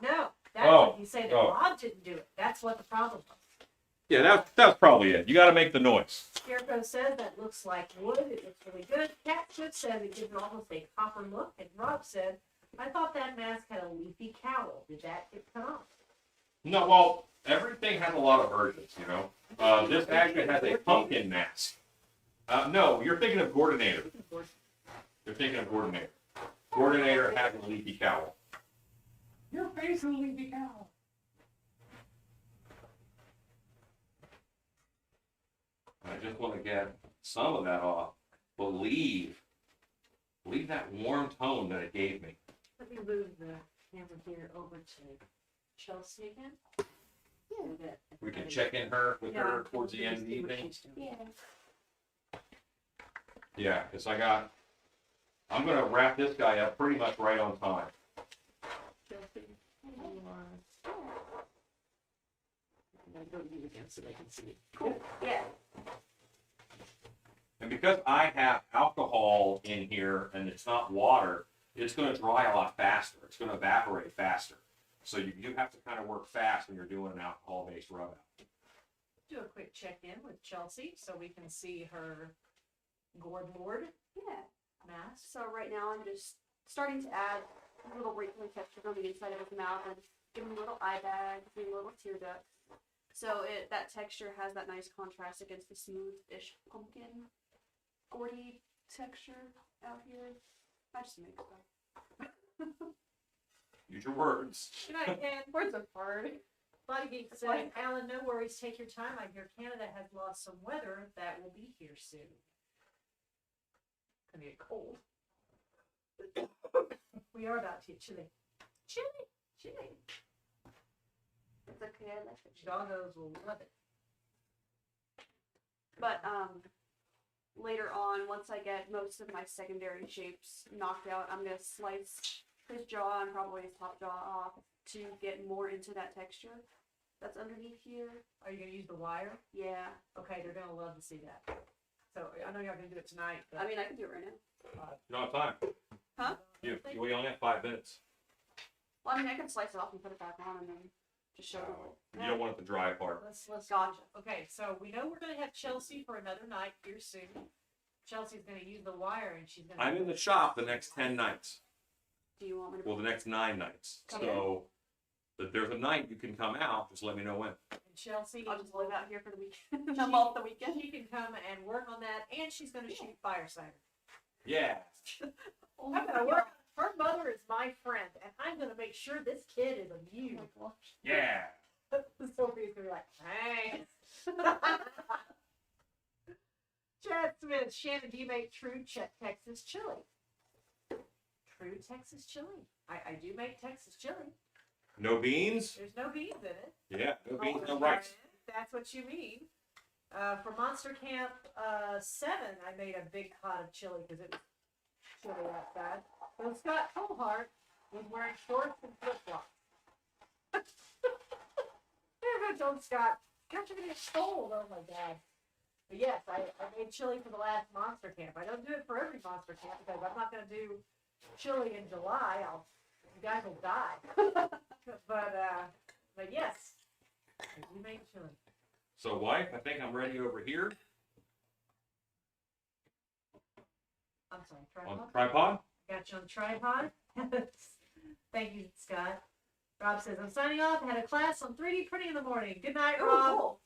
No. That's what you say that Rob didn't do it. That's what the problem was. Yeah, that's probably it. You got to make the noise. Scarecrow says that looks like wood. It looks really good. Catfoot says it gives it almost a copper look. And Rob said, I thought that mask had a leafy cowl. Did that get cut off? No, well, everything has a lot of versions, you know. This actually has a pumpkin mask. No, you're thinking of Gordinator. You're thinking of Gordinator. Gordinator has a leafy cowl. Your face is a leafy cowl. I just want to get some of that off, but leave that warm tone that it gave me. Let me move the camera here over to Chelsea again. Yeah. We can check in with her towards the end of the evening. Yeah. Yeah, because I'm going to wrap this guy up pretty much right on time. Chelsea, you are. I'm going to go to you again so they can see. Cool. Yeah. And because I have alcohol in here and it's not water, it's going to dry a lot faster. It's going to evaporate faster. So you do have to kind of work fast when you're doing an alcohol-based rub out. Do a quick check-in with Chelsea so we can see her gourd board Yeah. mask. So right now I'm just starting to add a little wrinkly texture on the inside of his mouth and give him a little eye bag, give him a little tear duct. So that texture has that nice contrast against the smooth-ish pumpkin gourdy texture out here. I just make stuff. Use your words. Good night, Ken. Words are hard. Body Geek said, Alan, no worries, take your time. I hear Canada has lost some weather that will be here soon. It's gonna get cold. We are about to get chilly. Chilly. It's okay, I like it. Doggos will love it. But later on, once I get most of my secondary shapes knocked out, I'm gonna slice his jaw and probably his top jaw off to get more into that texture that's underneath here. Are you gonna use the wire? Yeah. Okay, they're gonna love to see that. So I know you're not gonna do it tonight, but I mean, I can do it right now. You don't have time. Huh? We only have 5 minutes. Well, I mean, I can slice it off and put it back on and then just show it. You don't want it to dry apart. let's Gotcha. Okay, so we know we're gonna have Chelsea for another night here soon. Chelsea's gonna use the wire and she's gonna. I'm in the shop the next 10 nights. Do you want me to? Well, the next 9 nights. Come So if there's a night you can come out, just let me know when. And Chelsea, I'll just live out here for the weekend. I'm off the weekend. She can come and work on that, and she's gonna shoot fire cider. Yeah. Oh I'm gonna work. Her mother is my friend, and I'm gonna make sure this kid is amused. Yeah. Sophie's gonna be like, thanks. Chad Smith, Shannon, do you make true Texas chili? True Texas chili. I do make Texas chili. No beans? There's no beans in it. Yeah, no beans, no Oh, rice. That's what you mean. For Monster Camp 7, I made a big pot of chili because it was chilly outside. So Scott Colhart was wearing shorts and flip-flops. I told Scott, you're gonna get cold. Oh my god. But yes, I made chili for the last Monster Camp. I don't do it for every Monster Camp because I'm not gonna do chili in July. You guys will die. but yes, I do make chili. So, wife, I think I'm ready over here I'm sorry, on tripod? the tripod. Got you on tripod. Thank you, Scott. Rob says, I'm signing off. Had a class on 3D printing in the morning. Good night, Rob. Oh, cool.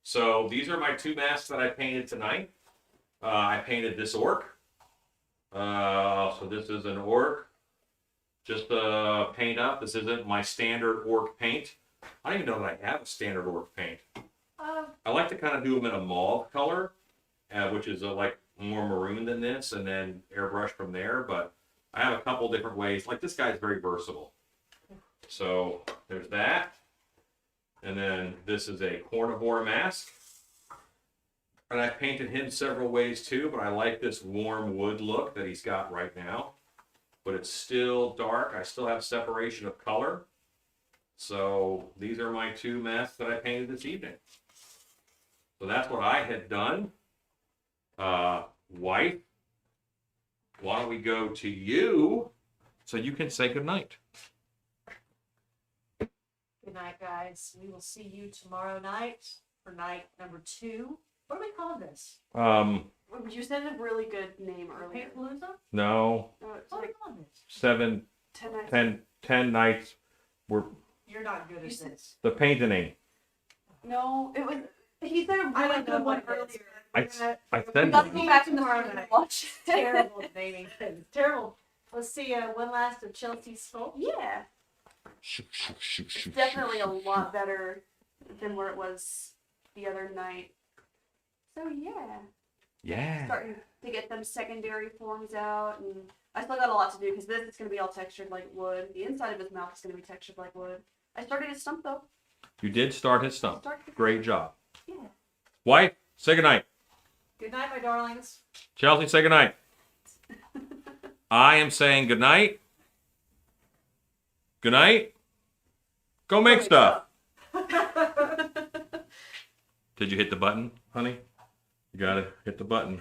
So these are my 2 masks that I painted tonight. I painted this orc. So this is an orc. Just paint up. This isn't my standard orc paint. I don't even know that I have a standard orc paint. I like to kind of do them in a mauve color, which is like more maroon than this, and then airbrush from there. But I have a couple different ways. Like this guy's very versatile. So there's that. And then this is a carnivore mask. And I painted him several ways too, but I like this warm wood look that he's got right now. But it's still dark. I still have separation of color. So these are my 2 masks that I painted this evening. So that's what I had done. Wife, why don't we go to you so you can say goodnight. Good night, guys. We will see you tomorrow night for night number 2 What do we call this? You said a really good name earlier. Paintpalooza? No, It's What do we like call this? 7, 10 nights. 10 nights were You're not good at You said- this. the painting. No, it was. He said a I really don't know good one what it is. earlier. I We said got to go back in the room and watch it. Terrible naming things. Terrible. Let's see. One last of Chelsea's Sculpt. Yeah, it's definitely a lot better than where it was the other night. So yeah, Yeah. starting to get them secondary forms out, and I still got a lot to do because this is going to be all textured like wood. The inside of his mouth is going to be textured like wood. I started his stump though. You did start his stump. Great job. Yeah. Wife, say goodnight. Good night, my darlings. Chelsea, say goodnight. I am saying goodnight. Good night. Go make stuff. Did you hit the button, honey? You gotta hit the button.